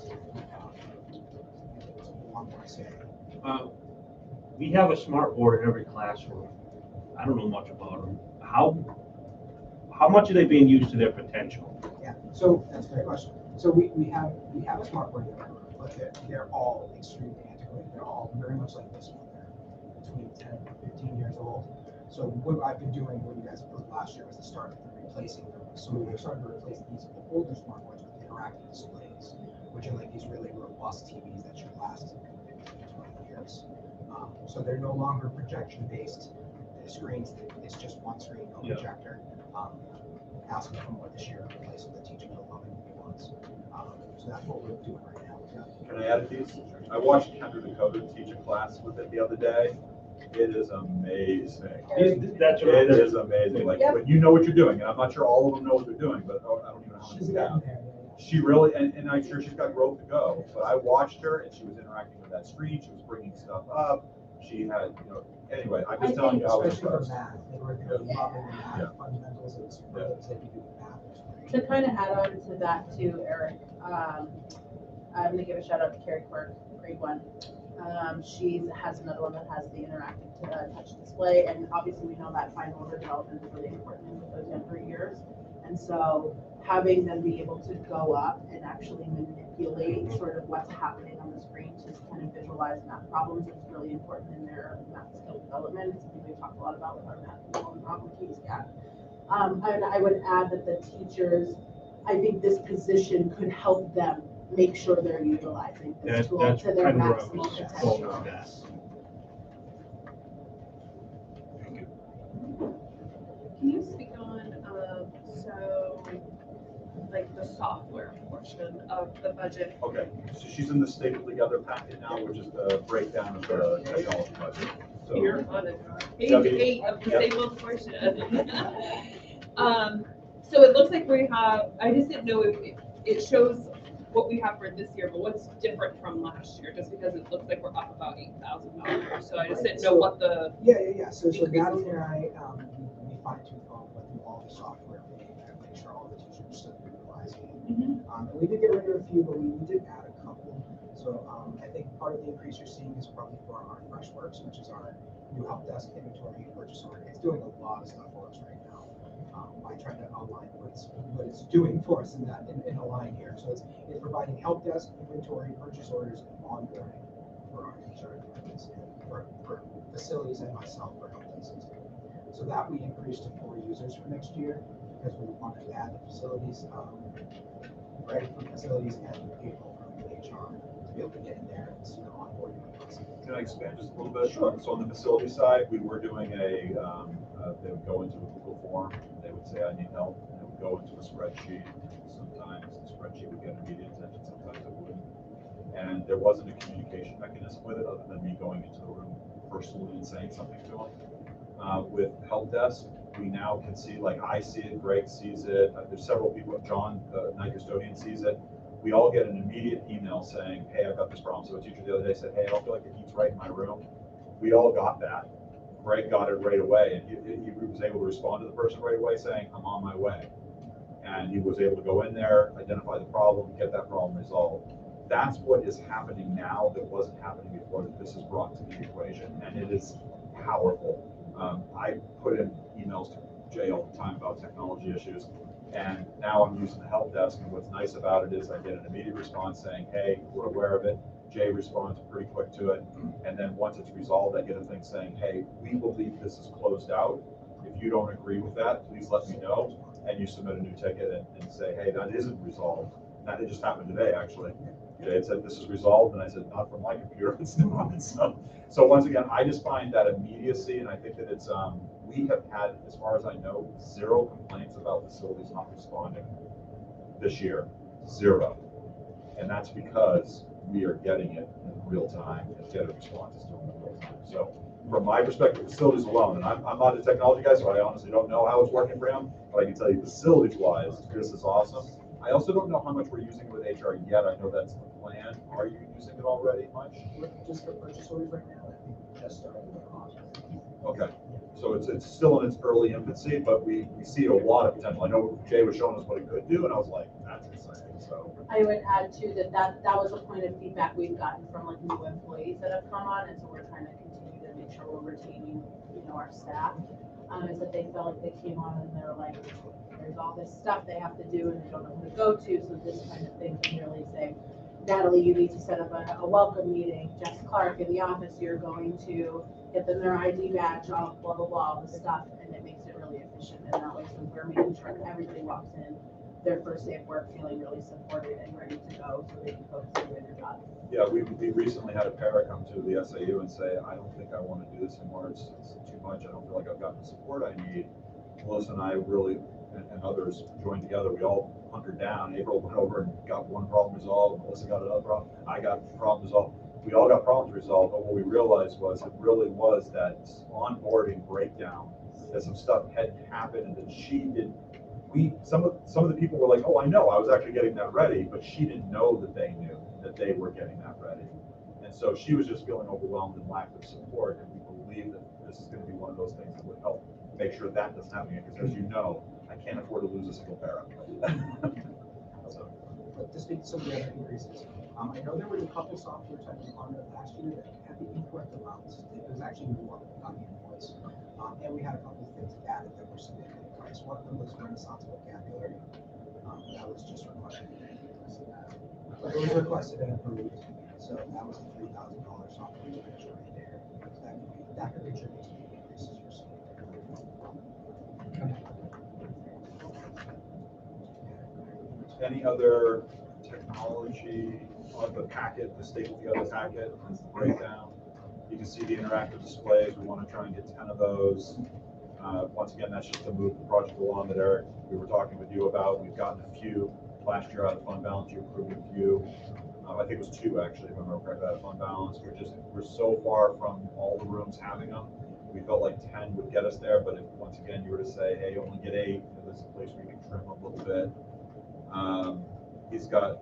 One more say. We have a smart board in every classroom. I don't know much about them. How much are they being used to their potential? Yeah, so that's a great question. So we have a smart board in every room, but they're all extremely antiquated. They're all very much like this one. They're between 10 and 15 years old. So what I've been doing, what you guys approved last year, was to start replacing them. So we're starting to replace these older smart boards with interactive displays, which are like these really robust TVs that should last 15 to 20 years. So they're no longer projection-based screens. It's just one screen, no projector. Asking for more this year to replace with the teaching of loving new ones. So that's what we're doing right now. Can I add a piece? I watched Kendra Dakota teach a class with it the other day. It is amazing. That's right. It is amazing. Like, when you know what you're doing, and I'm not sure all of them know what they're doing, but I don't even know how many they have. She really, and I'm sure she's got growth to go, but I watched her and she was interacting with that screen. She was bringing stuff up. She had, anyway, I'm just telling you how it Especially for works. math, they were loving the math fundamentals of superlatives that you do with math. To kind of add on to that too, Eric, I'm going to give a shout out to Carrie Quirk, grade 1. She has another one that has the interactive touch display, and obviously we know that fine motor development is really important with those younger years. And so having them be able to go up and actually manipulate sort of what's happening on the screen to kind of visualize math problems is really important in their math skill development. It's something we talk a lot about with our math problem keys gap. And I would add that the teachers, I think this position could help them make sure they're utilizing this tool That's to their kind of where I maximum was going potential. with that. Thank you. Can you speak on, so, like the software portion of the budget? Okay, so she's in the stapled together packet now, which is the breakdown of the technology budget. So You're on it. Page W- 8 of the yep. stapled portion. So it looks like we have, I just didn't know if it shows what we have for this year, but what's different from last year, just because it looks like we're up about $8,000. So I just didn't know what the, Yeah. So increases Natalie and were. I, we fine tooth comb, went through all the software, we make sure all the teachers are still utilizing it. And we did get rid of a few, but we did add a couple. So I think part of the increase you're seeing is probably for our FreshWorks, which is our new help desk inventory and purchase order. It's doing a lot of stuff for us right now. I tried to outline what it's doing for us in a line here. So it's providing help desk, inventory, purchase orders, and onboarding for our HR departments, and for facilities and myself for help desk. So that we increased to 4 users for next year because we wanted to add the facilities, right, for facilities and people from HR to be able to get in there and see the onboarding process. can I expand just a little bit? Sure. So on the facility side, we were doing they would go into a Google form, and they would say, I need help, and it would go into a spreadsheet. Sometimes the spreadsheet would get immediate attention, sometimes it wouldn't. And there wasn't a communication mechanism with it other than me going into the room personally and saying something to them. With help desk, we now can see, like I see it, Greg sees it, there's several people, John, the night custodian sees it. We all get an immediate email saying, hey, I've got this problem. So a teacher the other day said, hey, I don't feel like it heat's right in my room. We all got that. Greg got it right away, and he was able to respond to the person right away saying, I'm on my way. And he was able to go in there, identify the problem, get that problem resolved. That's what is happening now that wasn't happening before that this is brought to the equation, and it is powerful. I put in emails to Jay all the time about technology issues, and now I'm using the help desk, and what's nice about it is I get an immediate response saying, hey, we're aware of it. Jay responds pretty quick to it, and then once it's resolved, I get a thing saying, hey, we believe this is closed out. If you don't agree with that, please let me know. And you submit a new ticket and say, hey, that isn't resolved. That just happened today, actually. Jay had said, this is resolved, and I said, not from my computer, it's not. So once again, I just find that immediacy, and I think that it's, we have had, as far as I know, 0 complaints about facilities not responding this year, 0. And that's because we are getting it in real time and getting responses to them in real time. So from my perspective, facilities alone, and I'm not a technology guy, so I honestly don't know how it's working for him, but I can tell you facilities-wise, this is awesome. I also don't know how much we're using it with HR yet. I know that's the plan. Are you using it already much? Just for purchase orders right now, I think we just started with Okay, so it's still in its early infancy, but we see a lot of potential. I know Jay was showing us what it could do, and I was like, that's exciting. So I would add too that was a point of feedback we've gotten from like new employees that have come on, and so we're trying to continue to make sure we're retaining, our staff. Is that they felt like they came on and they're like, there's all this stuff they have to do and they don't know who to go to. So this kind of thing can really say, Natalie, you need to set up a welcome meeting. Jess Clark in the office, you're going to get them their ID badge, all blah blah blah, all the stuff, and it makes it really efficient. And that way, so we're making sure everybody walks in their first day of work feeling really supported and ready to go, so they can focus on doing their job. yeah, we recently had a para come to the SAU and say, I don't think I want to do this anymore. It's too much. I don't feel like I've gotten the support I need. Melissa and I really, and others joined together. We all hunkered down. April went over and got one problem resolved. Melissa got another problem. I got the problem resolved. We all got problems resolved, but what we realized was it really was that onboarding breakdown, that some stuff hadn't happened and that she didn't. Some of the people were like, oh, I know, I was actually getting that ready, but she didn't know that they knew that they were getting that ready. And so she was just feeling overwhelmed and lack of support, and we believe that this is going to be one of those things that would help make sure that doesn't happen again, because as you know, I can't afford to lose a single para. So. But to speak to some of the other increases, I know there was a couple software types on there last year that had the incorrect amounts. It was actually more on the invoice. And we had a couple of things added that were significant. price. One of them was Renaissance Vocabulary. That was just requested. But it was requested and approved, so that was a $3,000 software expenditure right there. So that could contribute to the increases you're seeing. Any other technology on the packet, the staple together packet, is the breakdown? You can see the interactive displays. We want to try and get 10 of those. Once again, that's just to move the project along that Eric, we were talking with you about. We've gotten a few last year out of fund balance. You approved a few. I think it was 2 actually, if I remember correctly, out of fund balance. We're so far from all the rooms having them. We felt like 10 would get us there, but if once again you were to say, hey, only get 8, there's a place where you can trim a little bit. He's got,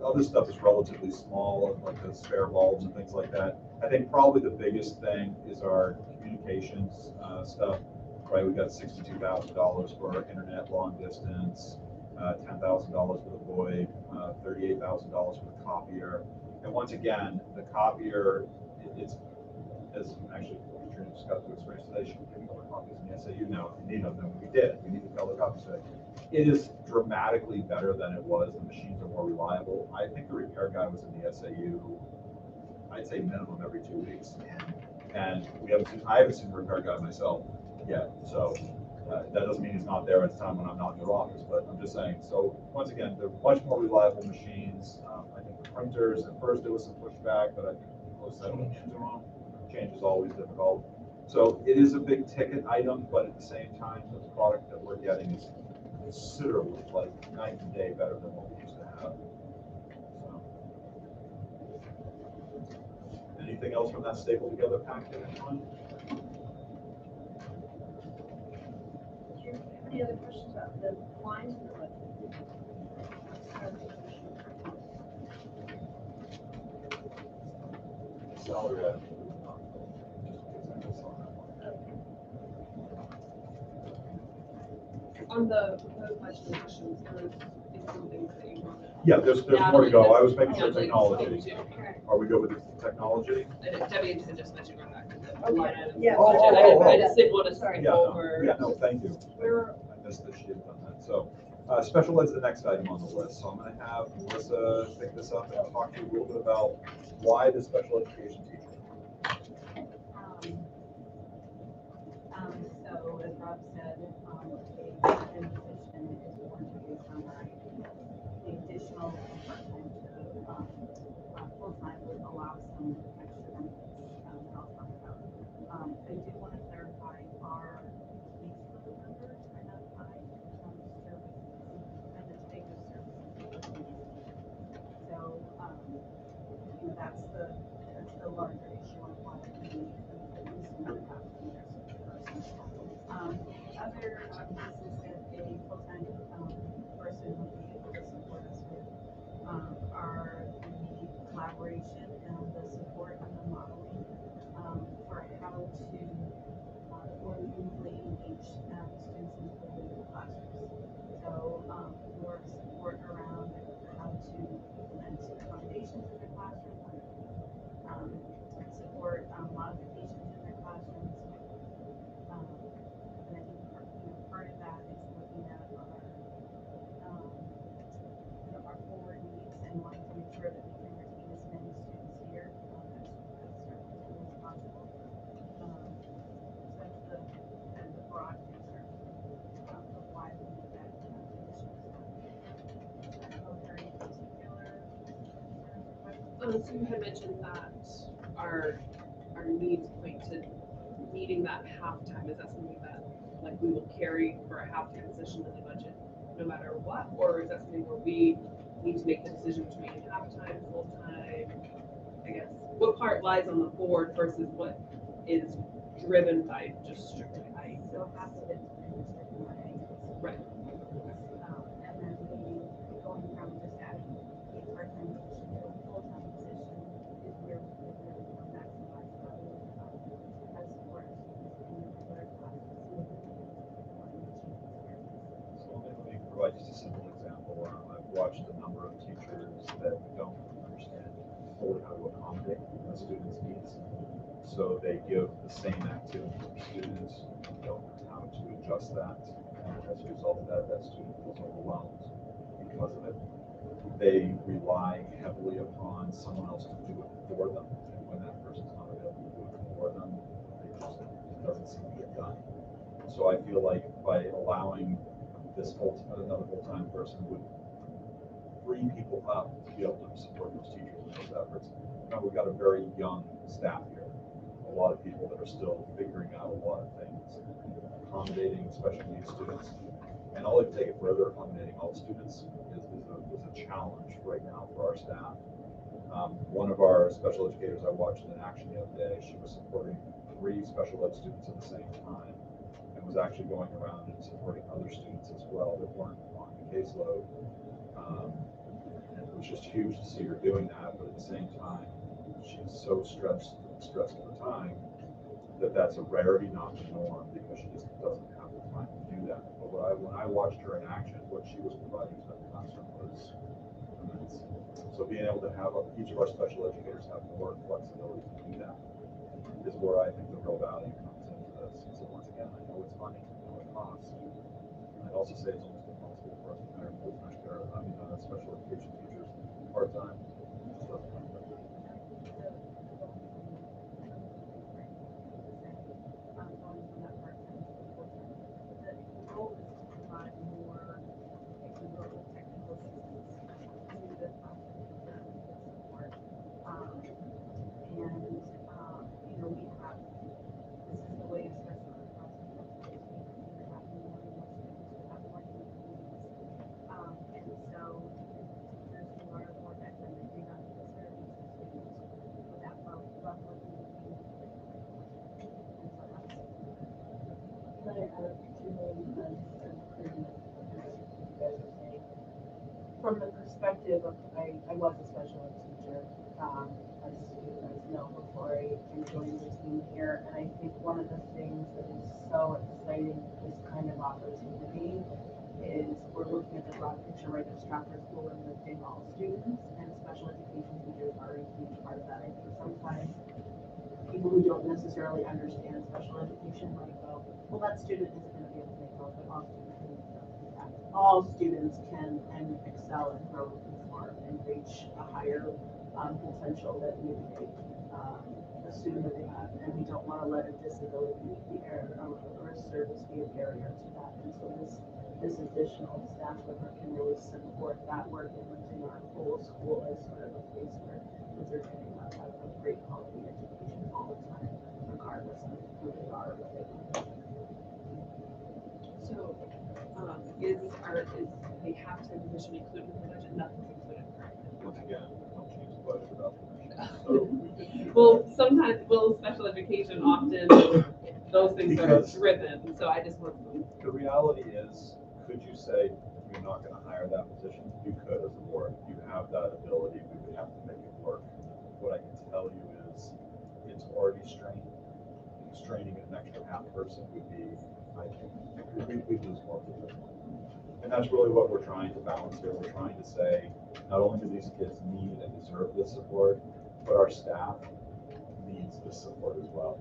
other stuff is relatively small, like the spare bulbs and things like that. I think probably the biggest thing is our communications stuff, right? We've got $62,000 for our internet long distance, $10,000 for the VoIP, $38,000 for the copier. And once again, the copier, it's as actually Katrina just got to experience today. She didn't color copies in the SAU now. If you need them, then we did. We need to color copies today. It is dramatically better than it was. The machines are more reliable. I think the repair guy was in the SAU, I'd say minimum every 2 weeks. And I haven't seen the repair guy myself yet. So that doesn't mean he's not there at the time when I'm not in your office, but I'm just saying. So once again, they're much more reliable machines. I think the printers, at first there was some pushback, but I think close settling into them. Change is always difficult. So it is a big ticket item, but at the same time, the product that we're getting is considerably, like, night and day better than what we used to have. So. Anything else from that staple together packet? Anyone? Do you have any other questions about the lines in the budget? Salary item. On the proposed budget additions, there is some things that you want to. Yeah, there's more to go. I was making sure technology. Are we good with the technology? Debbie had just mentioned going back to the line items. Yeah. I just didn't want to Sorry. skip Yeah, over. no, thank you. I missed that she had done that. So special ed's the next item on the list. So I'm going to have Melissa pick this up and talk to you a little bit about why the special education teacher. So as Rob said, a position is warranted based on our IEP. The additional part-time to full-time would allow some extra benefits that I'll talk about. I do want to clarify our caseload numbers are not tied services and the type of services. So that's the larger issue on why we need at least another person. Other pieces that a full-time person would be able to support us with are the collaboration and the support and the modeling for how to more meaningfully engage students in the classrooms. So more support around how to implement accommodations in the classroom, support modifications in their classrooms. And I think part of that is looking at our forward needs and wanting to make sure that we can retain as many students here as possible. So that's the kind of the broad picture of why we need that additional staff. I don't know if there are any particular concerns or questions. So you had mentioned that our needs point to needing that halftime. Is that something that like we will carry for a halftime position in the budget no matter what, or is that something where we need to make the decision between halftime, full-time? I guess what part lies on the board versus what is driven by just strictly IEP? So half of it's restricted by IEP. Right. And then going from just adding a part-time position to a full-time position is where we could really maximize value as support students in the regular classes. So let me provide just a simple example. I've watched a number of teachers that don't understand fully how to accommodate a student's needs. So they give the same activity to students, don't know how to adjust that. as a result of that, that student feels overwhelmed because of it. They rely heavily upon someone else to do it for them, and when that person's not available to do it for them, it doesn't seem to get done. So I feel like by allowing another full-time person would free people up to be able to support those teachers in those efforts. Now, we've got a very young staff here, a lot of people that are still figuring out a lot of things, accommodating special needs students. And I'll even take it further, accommodating all students is a challenge right now for our staff. One of our special educators I watched in action the other day, she was supporting 3 special ed students at the same time, and was actually going around and supporting other students as well that weren't on the caseload. And it was just huge to see her doing that, but at the same time, she's so stressed all the time that that's a rarity, not the norm, because she just doesn't have the time to do that. But when I watched her in action, what she was providing to the classroom was immense. So being able to have each of our special educators have more flexibility to do that is where I think the real value comes into this. So once again, I know it's money, I know it costs. I'd also say it's almost impossible for us to hire full-time special education teachers part-time. Just doesn't work. The goal is to provide more, if you will, technical assistance to the classroom support. We have, this is the way, especially across the country, we have more and more students, we have more needs. And so teachers who are more dynamic may not necessarily see students with that level of need. And so that's. But I have two main sense and pretty much you guys are saying. From the perspective of, I was a special ed teacher, as you guys know, before I joined the team here. And I think one of the things that is so exciting with this kind of opportunity is we're looking at the broad picture, right, of Strafford School and lifting all students, and special education teachers are a huge part of that. I think sometimes people who don't necessarily understand special education might go, well, that student isn't going to be able to make those, but all students can do that. All students can and excel and grow and perform and reach a higher potential that maybe they assume that they have, and we don't want to let a disability be or a service be a barrier to that. And so this additional staff member can really support that work in lifting our whole school as sort of a place where kids are getting a great quality education all the time, regardless of who they are. So, is they have to initially include in the budget, nothing's included currently? Once again, don't change the budget without permission. Well, sometimes, special education often, those things are Because- driven, so I just want to. The reality is, could you say you're not going to hire that position? You could as a board. You have that ability. We would have to make it work. What I can tell you is it's already strained. Straining an extra half person would be, I think, we'd lose more people. And that's really what we're trying to balance here. We're trying to say, not only do these kids need and deserve this support, but our staff needs this support as well.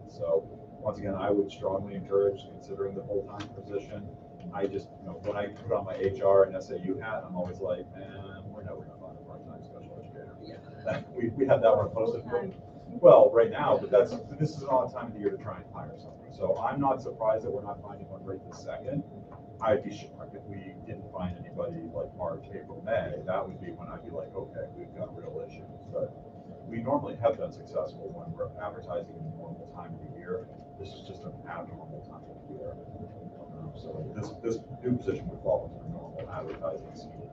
And so, once again, I would strongly encourage considering the full-time position. I just, when I put on my HR and SAU hat, I'm always like, man, we're never going to find a part-time special educator. Yeah. we had that one posted. Well, right now, but this is an odd time of the year to try and hire someone. So I'm not surprised that we're not finding one right this second. I'd be shocked if we didn't find anybody like March, April, May. That would be when I'd be like, okay, we've got real issues. But we normally have been successful when we're advertising in the normal time of the year. This is just an abnormal time of the year. So this new position would fall into the normal advertising scheme.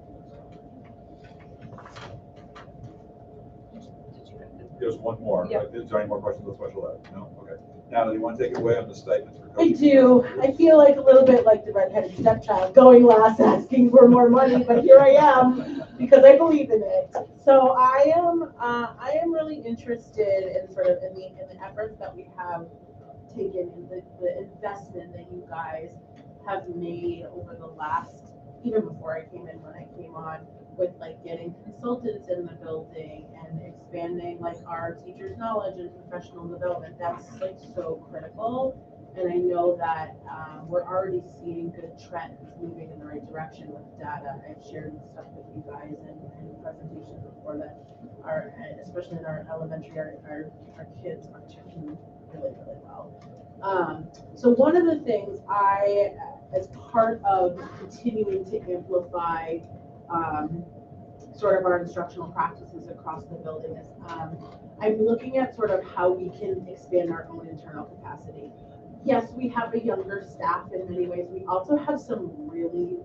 There's one more. Yeah. Is there any more questions on special ed? No? Okay. Natalie, you want to take it away on the stipends for I coaching? do. I feel like a little bit like the redheaded stepchild, going last asking for more money, but here I am because I believe in it. So I am really interested in sort of in the efforts that we have taken, in the investment that you guys have made over the last, even before I came in, when I came on, with like getting consultants in the building and expanding like our teachers' knowledge and professional development. That's like so critical. And I know that we're already seeing good trends moving in the right direction with data. I've shared stuff with you guys and presentations before that are, especially in our elementary, our kids are checking really, really well. So one of the things as part of continuing to amplify sort of our instructional practices across the building is I'm looking at sort of how we can expand our own internal capacity. Yes, we have a younger staff in many ways. We also have some really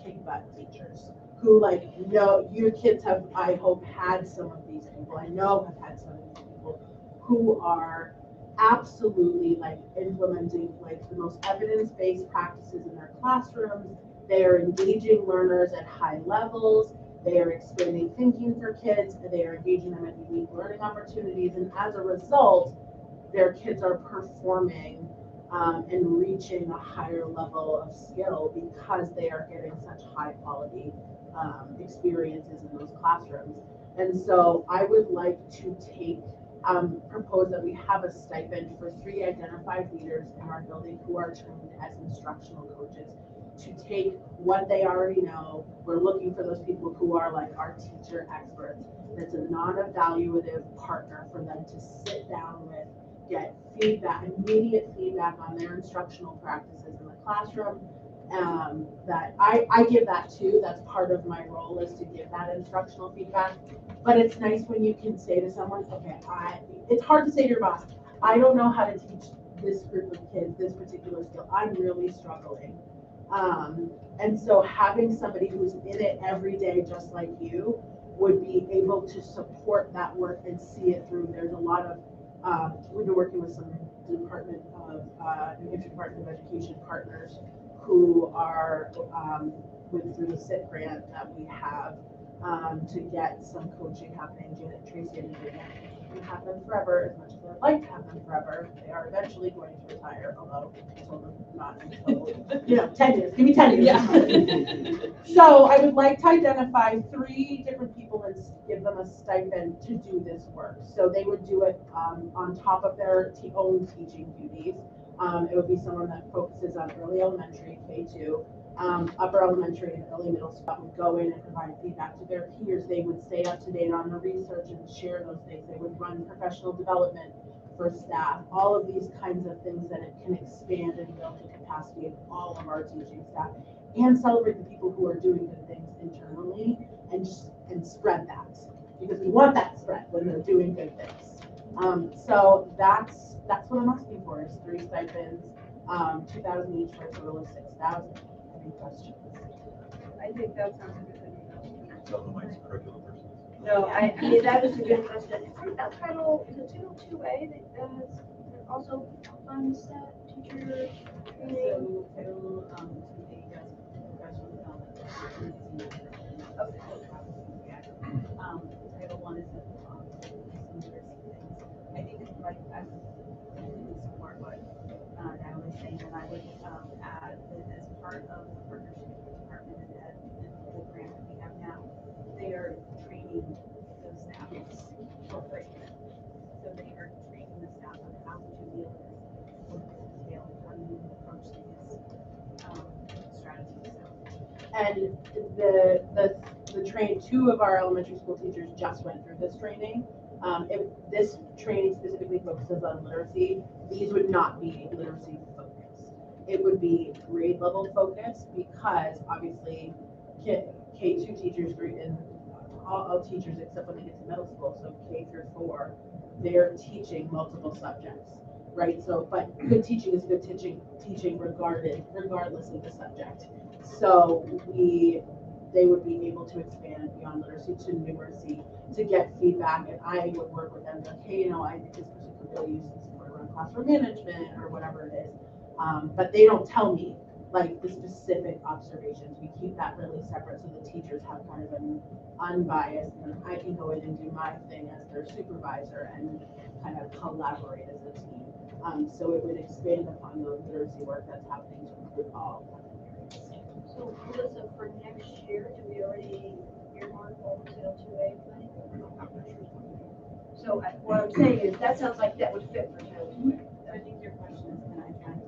kick butt teachers who your kids have, I hope, had some of these people. I know have had some of these people who are absolutely implementing the most evidence-based practices in their classrooms. They are engaging learners at high levels. They are expanding thinking for kids. They are engaging them in unique learning opportunities. And as a result, their kids are performing and reaching a higher level of skill because they are getting such high quality experiences in those classrooms. And so I would like to propose that we have a stipend for 3 identified leaders in our building who are trained as instructional coaches to take what they already know. We're looking for those people who are our teacher experts. That's a non-evaluative partner for them to sit down with, get feedback, immediate feedback on their instructional practices in the classroom. That I give that too. That's part of my role, is to give that instructional feedback. But it's nice when you can say to someone, okay, it's hard to say to your boss, I don't know how to teach this group of kids this particular skill. I'm really struggling. And so having somebody who's in it every day, just like you, would be able to support that work and see it through. There's a lot of, we've been working with some New Hampshire Department of Education partners who are through the SIP grant that we have to get some coaching happening. Janet Tracy and Janet can have them forever as much as I'd like to have them forever. They are eventually going to retire, although I told them not until 10 years. Give me 10 years. Yeah. So I would like to identify 3 different people and give them a stipend to do this work. So they would do it on top of their own teaching duties. It would be someone that focuses on early elementary, K2, upper elementary and early middle school, would go in and provide feedback to their peers. They would stay up to date on the research and share those things. They would run professional development for staff, all of these kinds of things that it can expand and build the capacity of all of our teaching staff and celebrate the people who are doing good things internally and spread that, because we want that spread when they're doing good things. So that's what I'm asking for, is 3 stipends, 2,000 each for a total of 6,000. Any questions? I think that sounds like a good idea. Tell them Mike's curriculum person. No, I mean, that is a good question. Isn't that title, is it 202A that also funds that teacher training? So Title 2A does professional development. Title 1 is I think it's I completely support what Natalie's saying, and I would add that as part of the partnership with the Department of Ed and the grant that we have now, they are training those staff for free. So they are training the staff on how to deal with scale, how do you approach these strategies. And the train, 2 of our elementary school teachers just went through this training. This training specifically focuses on literacy. These would not be literacy focused. It would be grade level focused, because obviously K2 teachers and all teachers except when they get to middle school, so K through 4, they're teaching multiple subjects, right? So, but good teaching is good teaching regardless of the subject. So they would be able to expand beyond literacy to numeracy to get feedback, and I would work with them like, hey, I think this person could really use some support around classroom management or whatever it is. But they don't tell me the specific observations. We keep that really separate so the teachers have kind of an unbiased, and I can go in and do my thing as their supervisor and kind of collaborate as a team. So it would expand upon the literacy work that's happening to include all areas. So Melissa, for next year, do we already earmark all the Title 2A money? So what I'm saying is, that sounds like that would fit for Title 2A. I think your question is, can I find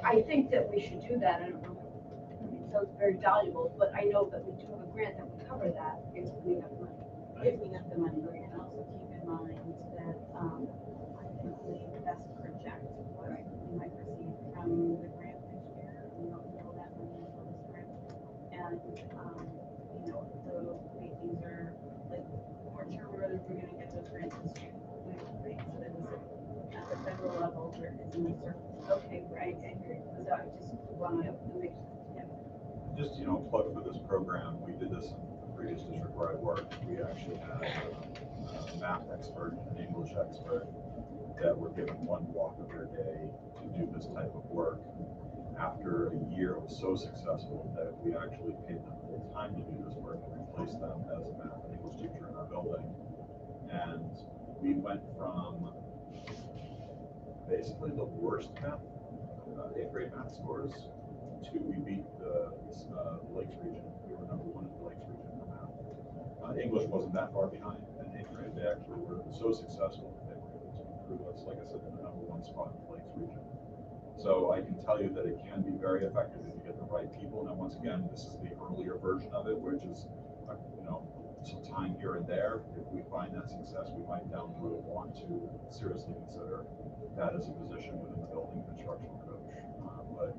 I think that we should do that. I don't know. I mean, it sounds very valuable, but I know that we do have a grant that would cover that if we have money. If we have the money, and also keep in mind that, I think the best project what we might receive from the grant this year, we don't know that money until this grant. And, you know, the way things are, like, we're sure whether we're gonna get those grants this year. We don't think, so that was at the federal level, there is an uncertainty. Okay, right, I agree. So I just want to make, yeah. Just, plug for this program, we did this in the previous district where I worked. We actually had a math expert, an English expert, that were given one block of their day to do this type of work. After a year, it was so successful that we actually paid them full time to do this work and replaced them as a math and English teacher in our building. And we went from basically the worst math, 8th grade math scores, to we beat the Lakes region. We were number 1 in the Lakes region for math. English wasn't that far behind. And 8th grade, they actually were so successful that they were able to improve us, like I said, in the number 1 spot in the Lakes region. So I can tell you that it can be very effective if you get the right people. Now, once again, this is the earlier version of it, which is, some time here and there. If we find that success, we might down the road want to seriously consider that as a position within the building instructional coach. But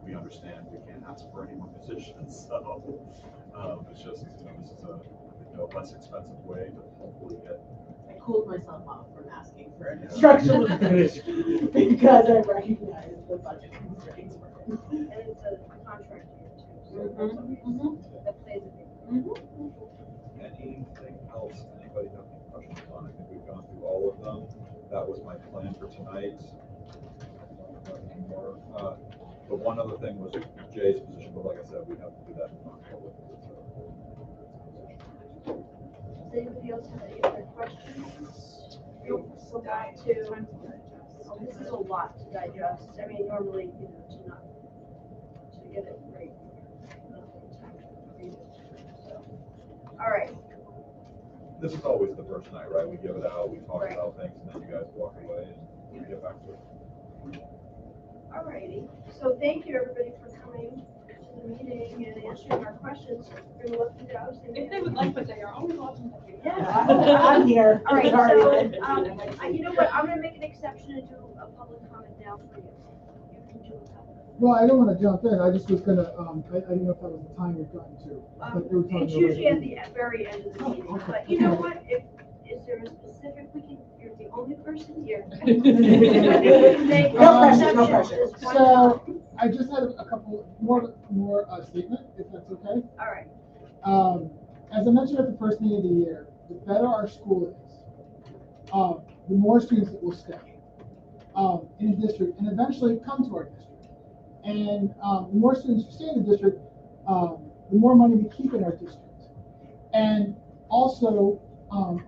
we understand we can't ask for any more positions, so it's just, this is a less expensive way to hopefully get. I cooled myself off from asking for an instructional coach because I recognize the budget constraints. And it's a contract year too, so that's always, that plays a big role. Anything else anybody have any questions on? I think we've gone through all of them. That was my plan for tonight. The one other thing was Jay's position, but like I said, we have to do that in non-public. Does anybody else have any other questions? So back to, this is a lot to digest. I mean, normally, to get it right. Time to read it. So, all right. This is always the first night, right? We give it out, we talk Right. about things, and then you guys walk away and we get back to it. All righty. So thank you, everybody, for coming to the meeting and answering our questions. We're going to let you go. If they would like, but they are always welcome to do that. Yeah. I'm here. All right, Sorry. so, you know what, I'm gonna make an exception and do a public comment now for you. You can do a public. Well, I don't want to jump in. I just was gonna, I didn't know if that was the time you're gotten to. But you were talking It's about usually at it. the very end of the meeting, okay. but you know what, is there a specific, you're the only person here. Make No pressure, no exceptions, pressure. just one So, time. I just had a couple more statement, if that's okay. All right, As I mentioned at the first meeting of the year, the better our school is, the more students that will stay in the district and eventually come to our district. And the more students who stay in the district, the more money we keep in our district. And also,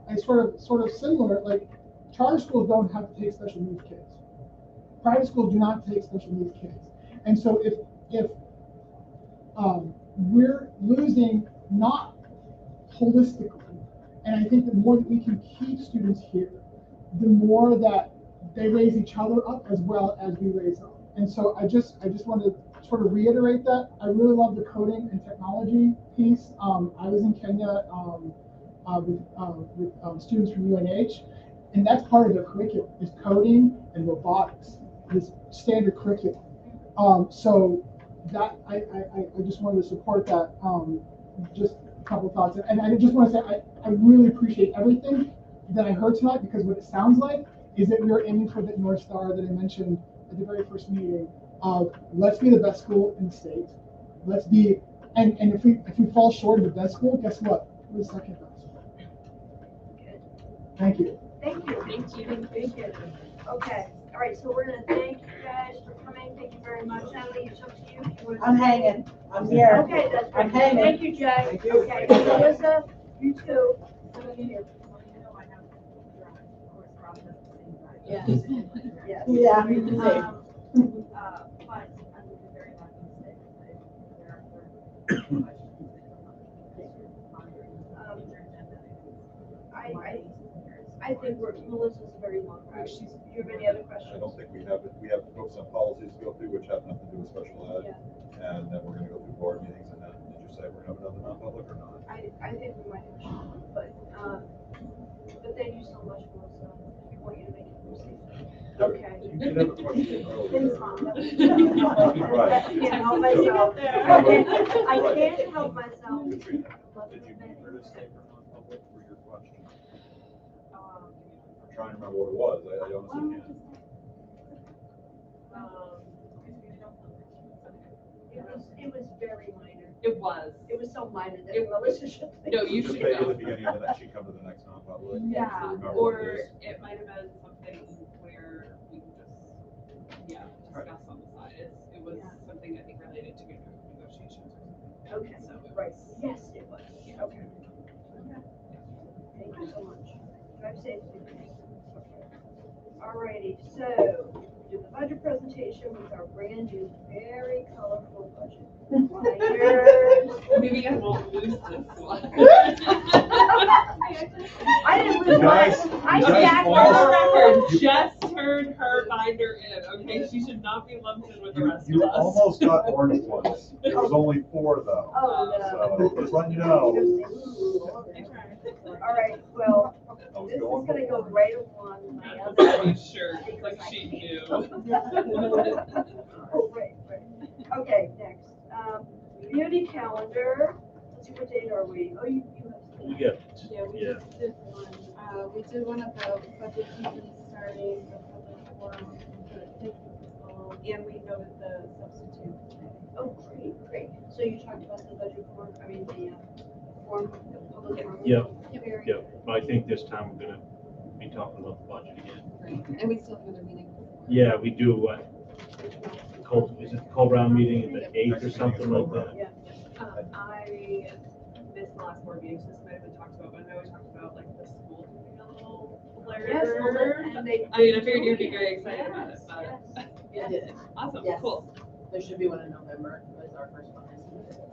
I sort of similar, like charter schools don't have to take special needs kids. Private schools do not take special needs kids. And so if we're losing not holistically, and I think the more that we can keep students here, the more that they raise each other up as well as we raise up. And so I just wanted to sort of reiterate that. I really love the coding and technology piece. I was in Kenya with students from UNH, and that's part of their curriculum is coding and robotics, this standard curriculum. So that I just wanted to support that. Just a couple of thoughts, and I just want to say I really appreciate everything that I heard tonight, because what it sounds like is that we're aiming for that North Star that I mentioned at the very first meeting of let's be the best school in the state. Let's be, and if we fall short of the best school, guess what? We're the second best. good. Thank you. Thank you. Thank you. Thank you. Okay, all right, so we're gonna thank you guys for coming. Thank you very much. Natalie, it's up to you. If you wanna I'm say- hanging. I'm here. Okay, that's great. I'm hanging. Thank you, Jay. Thank you. Okay, Melissa, you too. Yeah. Yes. Yeah. But I'm very happy to say that there are questions I think Melissa's very long. Do you have any other questions? I don't think we have books on policies to go through, which have nothing to do with special ed. Yeah. And then we're gonna go through board meetings, and then, did you say we're gonna have another non-public or not? I think we might have, but thank you so much, Melissa. I want you to make it easy. Okay. You did have a question earlier. Thanks, Mom. Right. I can't help myself. I can't help myself. Did you need her to stay for non-public for your question? I'm trying to remember what it was, I honestly can't. It was very minor. It was. It was so minor that Melissa should think. No, you Just should maybe at go. the beginning of the next, she come to the next non-public. Yeah, to remember what or it is. it might have been something where we could just, discuss on the side. It was something I think related to negotiations or something. Okay, So it right. was- Yes, it was. Okay. Thank you so much. Drive safely. Alrighty, so we do the budget presentation with our brand new, very colorful budget. Maybe I won't lose this one. I didn't You lose guys- mine. you I guys stacked For almost- the them. record, just turned her binder in, okay? She should not be lumped in with the rest of You us. almost got orange ones. There was only 4 though. Oh, no. So, just letting you know. All right, well, I was this is going gonna go for right along my I'm other. sure, like she knew. Oh, right. Okay, next, beauty calendar, let's see, what date are we? Oh, you have. We got, Yeah, we yeah, just did one. We did one about budget season starting, the public forum, and we noted the substitute. Oh, great. So you talked about the budget form, I mean, the form, the public forum. Yeah. Very yeah, good. but I think this time we're gonna be talking about the budget again. Right, and we still have another meeting. Yeah, we do, what, is it the Co-Brown meeting, the 8th or something like that? Yeah. I missed the last board meeting, so this might have been talked about, but I know we talked about like the school doing a little flare. Yes, well, and they. I mean, I figured you'd be very excited about it, Yes, but. yes. It is. Awesome, Yes. cool. There should be one in November, was our first one.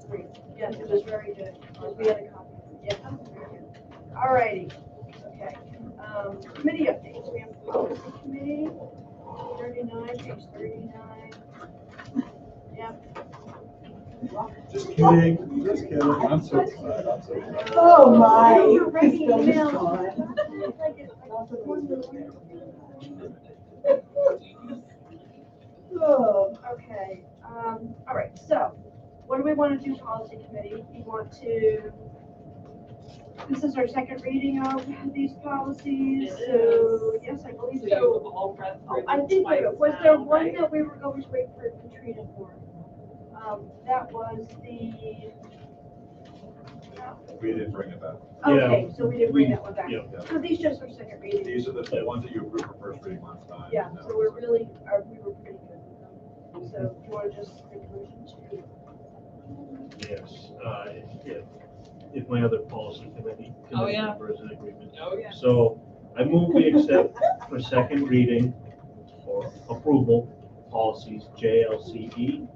Great. Yes, it was very good. We had a copy. Yeah. All righty. Okay. Committee updates. We have policy committee, 39, page 39. Yep. Just kidding, just kidding. I'm so excited, I'm so excited. Oh, my. Oh, you're writing It's so emails. fun. Like it's like one little- Oh. Okay, all right, so what do we want to do, policy committee? We want to, this is our second reading of these policies, It so, yes, I believe So so. you've all read through I them think, twice was there now, one right? that we were going to wait for Katrina for? That was the, We didn't bring it back. okay, so we didn't bring that one back. Yeah. So these just are second reading. These are the ones that you approved for first reading last time. Yeah, and that so we're was- really, we were pretty good with them. So do you want to just make a motion to? Yes, if my other policy committee Oh, yeah. members in agreement. Oh, yeah. So I move we accept for second reading or approval, policies JLCE,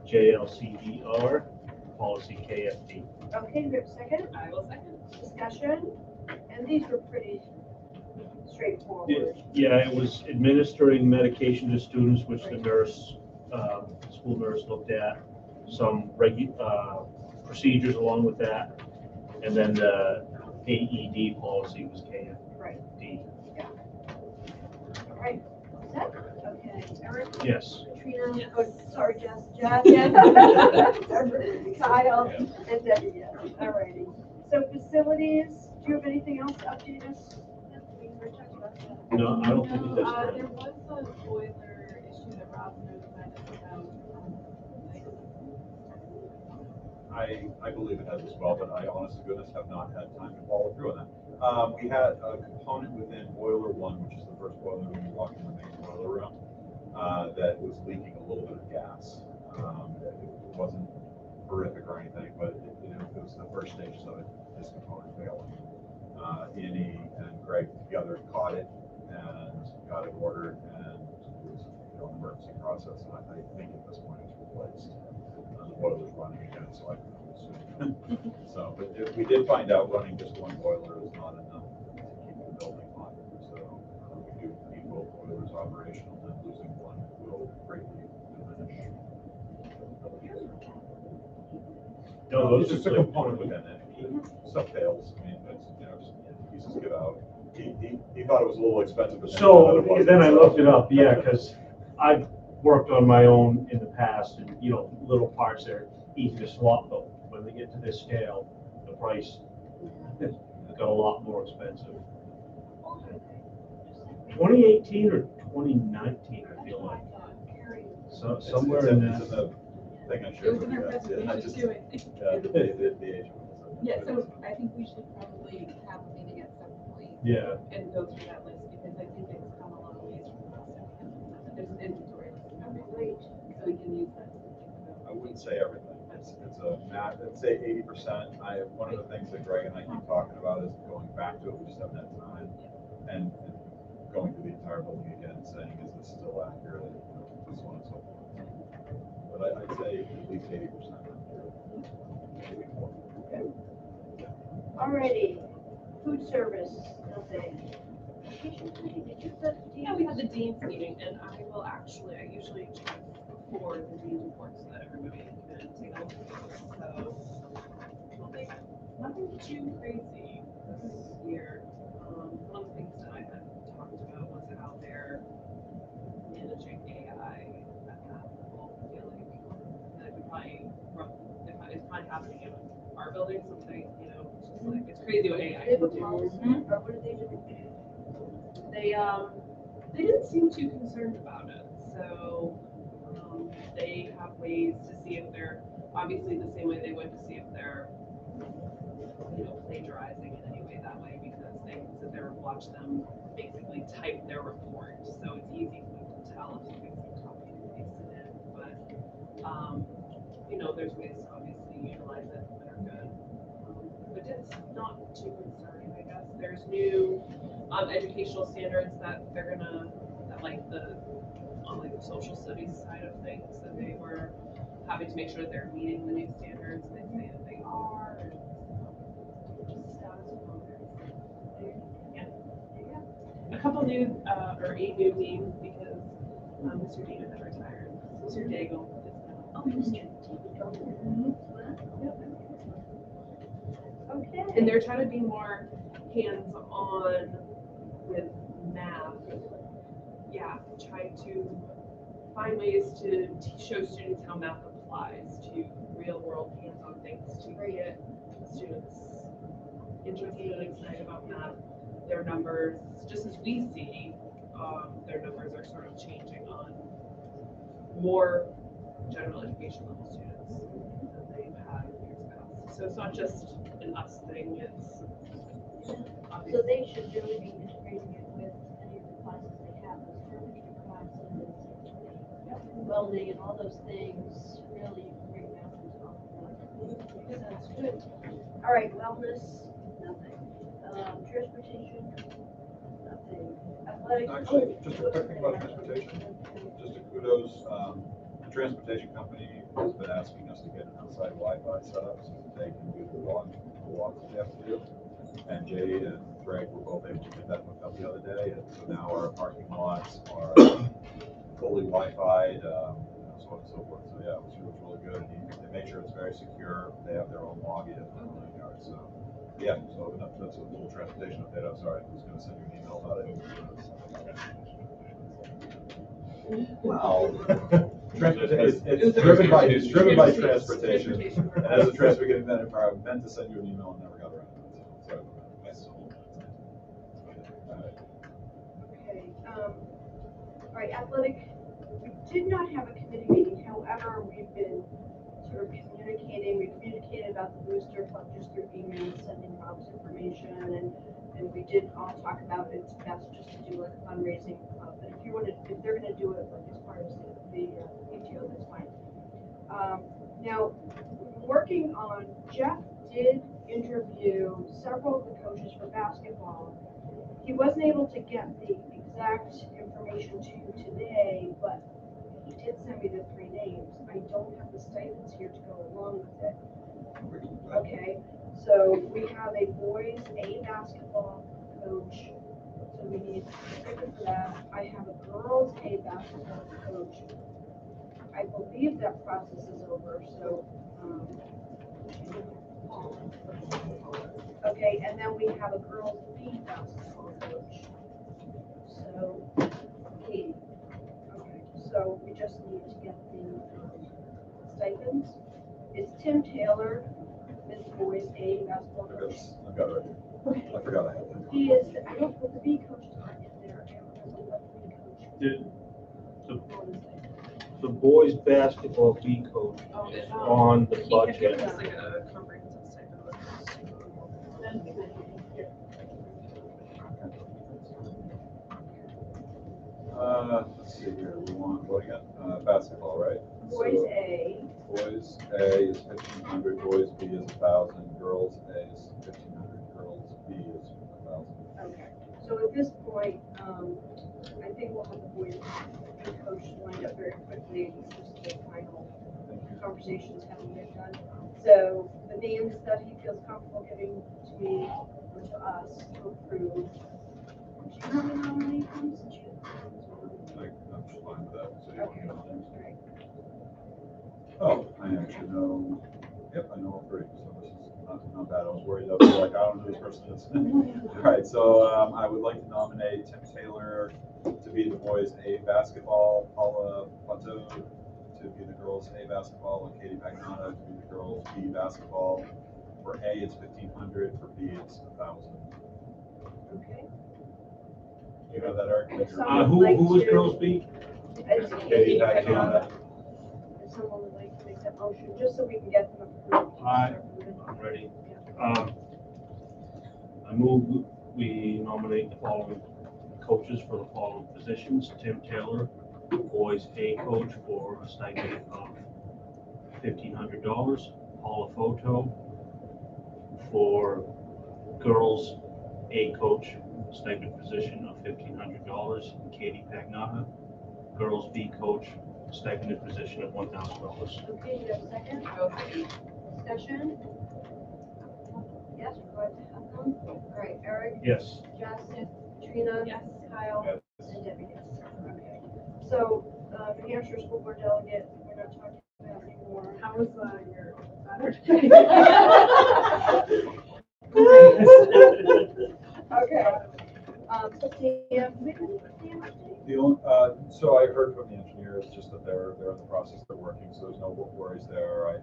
JLCER, policy KFD. Okay, do we have a second? I will second. Discussion, and these were pretty straightforward. Yeah, it was administering medication to students, which the nurse, school nurse looked at, some procedures along with that, and then the AED policy was Right, KFD. all right. Is that, okay, Eric, Yes. Katrina, Yes. oh, sorry, Jess, Kyle, and Debbie, yes, all righty. So facilities, do you have anything else to update us? We were talking about that. No, I don't think it does. There was a boiler issue that Rob notified us about. I believe it has as well, but I honest to goodness have not had time to follow through on that. We had a component within boiler 1, which is the first boiler when you walk in the main boiler room, that was leaking a little bit of gas. It wasn't horrific or anything, but it was the first stage of it, this component failing. Annie and Greg together caught it and got it ordered, and it was an emergency process, and I think at this point it's replaced. The boiler's running again, so I can assume. So, but we did find out running just one boiler is not enough to keep the building operational, then losing one will greatly diminish. No, those It's just a are like, component within it. Stuff fails. I mean, it's, just pieces get out. He thought it was a little expensive, but so then then I looked it up, yeah, because I've worked on my own in the past, and little parts that are easy to swap, but when they get to this scale, the price got a lot more expensive. 2018 or 2019, I feel like. So somewhere in It's that. the thing I It shared was with in you our guys. Yeah, I presentation just- too, I think. the age. Yeah, so I think we should probably have a meeting at some point Yeah. and go through that list, because I think it's come a long ways from last time. There's an inventory list of everything, so we can use that. to think about. I wouldn't say everything. It's a math, I'd say 80%. One of the things that Greg and I keep talking about is going back to it, we just haven't had time. And going through the entire building again, saying, is this still accurate? So on and so forth. But I'd say at least 80%. Maybe more. Alrighty, food service, nothing. Yeah, we had the dean's meeting, and I usually check for the dean's reports so that everybody can take a look at those. So, nothing too crazy this year. One of the things that I had talked about was how they're managing AI at that level. I feel like that would probably, it's probably happening in our building, something, it's just like, it's crazy what AI They have a can do. policy, or what do they do? They didn't seem too concerned about it, so they have ways to see if they're, obviously the same way they would to see if they're, plagiarizing in any way that way, because they can sit there and watch them basically type their report, so it's easy for them to tell if something's been copied and pasted in, but, there's ways to obviously utilize it that are good. But it's not too concerning, I guess. There's new educational standards that they're gonna, on the social studies side of things, that they were having to make sure that they're meeting the new standards, and they say that they are. And, just status quo there. Yeah. A couple new, or 8 new deans, because Mr. Dean had retired. Mr. Daigle is now. Oh, Mr. Okay. And they're trying to be more hands-on with math. Yeah, trying to find ways to show students how math applies to real-world hands-on things to get students interested and excited about math. Their numbers, just as we see, their numbers are sort of changing on more general education level students than they've had in years past. So it's not just an us thing, it's So they should really be integrating it with any of the classes they have, those chemistry classes, welding and all those things, really bring math into all. That's good. All right, wellness, nothing. Transportation, nothing. Athletic. Actually, just a quick thing about transportation. Just a kudos, the transportation company has been asking us to get an outside Wi-Fi set up so that they can do the walks they have to do. And Jay and Greg were both able to get that hooked up the other day, and so now our parking lots are fully Wi-Fi'd, so on and so forth. So yeah, it was really good. And they make sure it's very secure. They have their own login and the whole 9 yards. So yeah, so that's a little transportation update. I'm sorry, I was going to send you an email about it. Wow. It's driven by transportation. And as a transportation manager, I meant to send you an email and never got around to it. So sorry about that. Okay, all right, athletic, we did not have a committee meeting, however, we've been sort of communicating, we communicated about the booster club just through email, sending Rob's information, and we did all talk about it's best just to do like a fundraising club, but if they're gonna do it like as part of the PTO, that's fine. Now, working on, Jeff did interview several of the coaches for basketball. He wasn't able to get the exact information to you today, but he did send me the 3 names. I don't have the stipends here to go along with it. Okay, so we have a boys A basketball coach. So so we need a sticker for that. I have a girls' A basketball coach. I believe that process is over, so, okay, and then we have a girls' B basketball coach. So, Katie. Okay, so we just need to get the stipends. Is Tim Taylor, Miss Boys A basketball coach? I've got it right here. I forgot I had that. He is, I don't put the B coaches aren't in there. Did the boys basketball B coach Oh, is it's on the He can give budget. us like a comprehensive stipend Let's see here, we want, what again? Basketball, right? Boys So, A, Boys A is 1,500, boys B is 1,000, girls A is 1,500, girls B is 1,000. okay. So at this point, I think we'll have the boys B coach lined up very quickly. It's just the final conversations haven't been done. So the names that he feels comfortable giving to me or to us to approve. Do you have any nominations? I'm just fine with that. So you want Okay, to go next? right. Oh, I actually know, yep, I know all three, so this is not bad. I was worried that was like, I don't know who this person is. All right, so I would like to nominate Tim Taylor to be the boys A basketball, Paula Plateau to be the girls A basketball, and Katie Pagnata to be the girls B basketball. For A, it's 1,500, for B, it's 1,000. Okay. You know that, Eric? Would Who someone like was to- girls B? It's Katie Pagnata. If someone would like to make that motion, just so we can get them approved. I'm ready. I move we nominate the following coaches for the following positions. Tim Taylor, boys A coach for a stipend of $1,500. Paula Photo for girls A coach, stipend position of $1,500. Katie Pagnata, girls B coach, stipend position of $1,000. Okay, do you have a second? Discussion? Yes, we're glad to have them. All right, Eric, Yes. Jess, Katrina, Yes. Kyle, Yes. and Debbie, yes. Okay. So, New Hampshire School Board Delegate, we're not talking about anymore. How was your Okay. So Sam, we have any Sam update? The only, so I heard from the engineers just that they're in the process, they're working, so there's no worries there.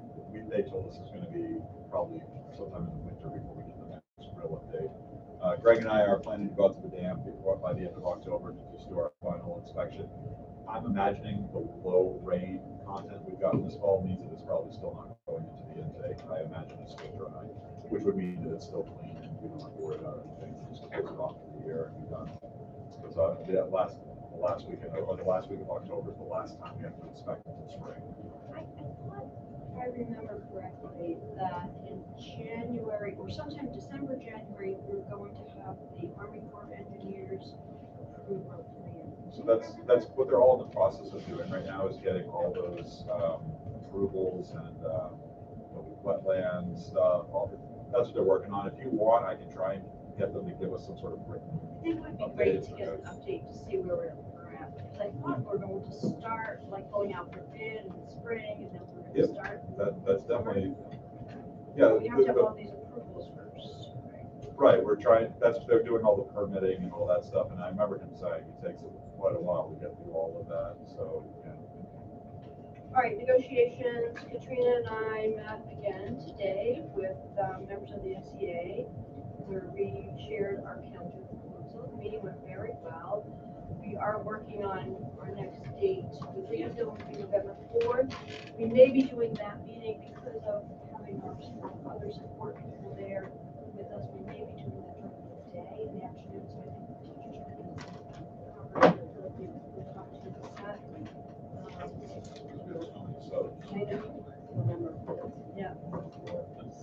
They told us it's gonna be probably sometime in the winter before we get the next real update. Greg and I are planning to go out to the dam by the end of October to just do our final inspection. I'm imagining the low rain content we've gotten this fall means that it's probably still not going into the intake. I imagine it's still dry, which would mean that it's still clean and we don't have to worry about anything. Just close it off for the year and be done. Because the last weekend or the last week of October is the last time we have to inspect until spring. I thought, if I remember correctly, that in January, or sometime December, January, we were going to have the Army Corps of Engineers approve our plan. So that's what they're all in the process of doing right now, is getting all those approvals and wetland stuff. That's what they're working on. If you want, I can try and get them to give us some sort of written. I think it would be great to get an update to see where we're at, because I thought we were going to start like going out for bid in the spring, and then we're going to Yep, start. that's definitely, yeah. We have to have all these approvals first, right? Right, we're trying, they're doing all the permitting and all that stuff, and I remember him saying it takes quite a while to get through all of that, so, yeah. All right, negotiations, Katrina and I met again today with members of the SEA, where we shared our counter proposal. The meeting went very well. We are working on our next date, which we have to be November 4th. We may be doing that meeting because of having our other support people there with us. We may be doing that during the day in the afternoon, so I think the teachers are going to cover the we'll talk to the set. So, I know, November 4th, yeah.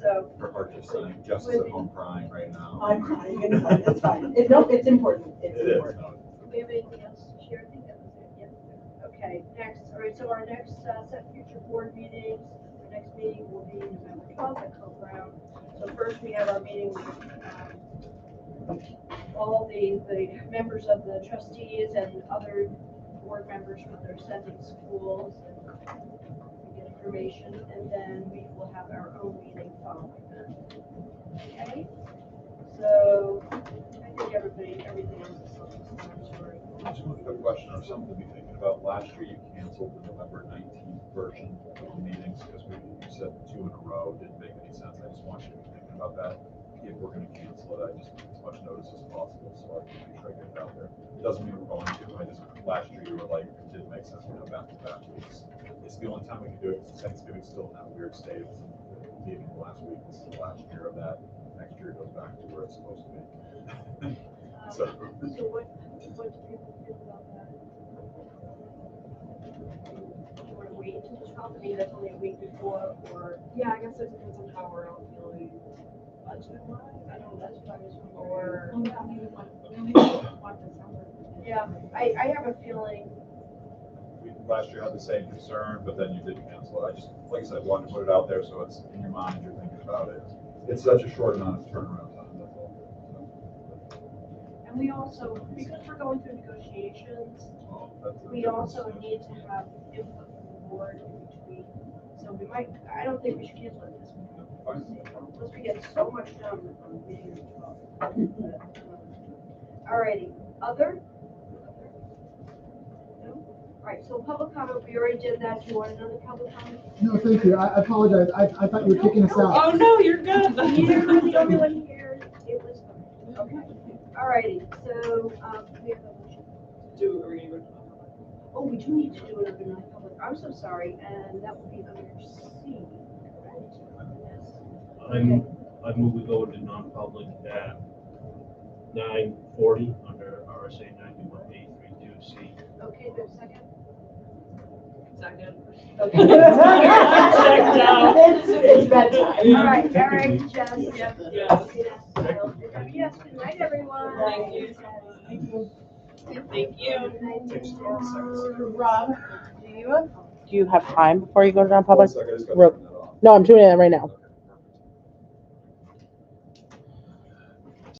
So, her heart just saying, Jess is at home crying right now. I'm crying, it's fine. No, it's important. It's It is, important. no. do we have anything else to share? I think that was it, yeah. Okay, next, all right, so our next set future board meetings, our next meeting will be November 12th at Coe Brown. So first we have our meeting with all the members of the trustees and other board members from their sending schools and get information, and then we will have our own meeting following that. Okay? So, I think everything else is self-explanatory. Just a quick question or something to be thinking about. Last year you canceled the November 19th version of the meetings because you said 2 in a row. Didn't make any sense. I just want you to be thinking about that. If we're going to cancel it, I just need as much notice as possible so I can make sure I get it out there. It doesn't mean we're going to. Last year you were like, it didn't make sense to go back to back weeks. It's the only time we can do it. Thanksgiving's still in that weird state of meeting last week. This is the last year of that. Next year it goes back to where it's supposed to be. So what do people feel about that? Do you want to wait until the 12th? I mean, that's only a week before, or? Yeah, I guess it depends on how we're all feeling budget-wise. I don't know, that's what I was Or, wondering. Yeah, maybe one December. Yeah, I have a feeling, We last year had the same concern, but then you did cancel it. I just, like I said, wanted to put it out there so it's in your mind, you're thinking about it. It's such a short amount of turnaround time, that's all. and we also, because we're going through negotiations, So, that's the we difference, also yeah. need to have input from the board in between. So we might, I don't think we should cancel it this week. Fine. Unless we get so much done on the meeting of the 12th. Alrighty, other? No? Alright, so public comment, we already did that. Do you want another public comment? No, thank you. I apologize. I thought you were kicking us out. oh no, you're good. You're the only one here. It was fine. Okay. Alrighty, so, we have a motion. Are we gonna go to Oh, we do need to do another non-public. I'm so sorry, and that would be under C, correct? Yes. I move we go into non-public at 9:40 under RSA 91A32C. Okay, there's a second? second? Okay. Checked out. It's bedtime. All right, Eric, Jess, Yes. yes, good night, everyone. Thank you so much. Thank you. Takes 12 seconds. Rob, do you have time before you go to non-public? One second, I just gotta Rope. turn that off. No, I'm doing it right now. Okay.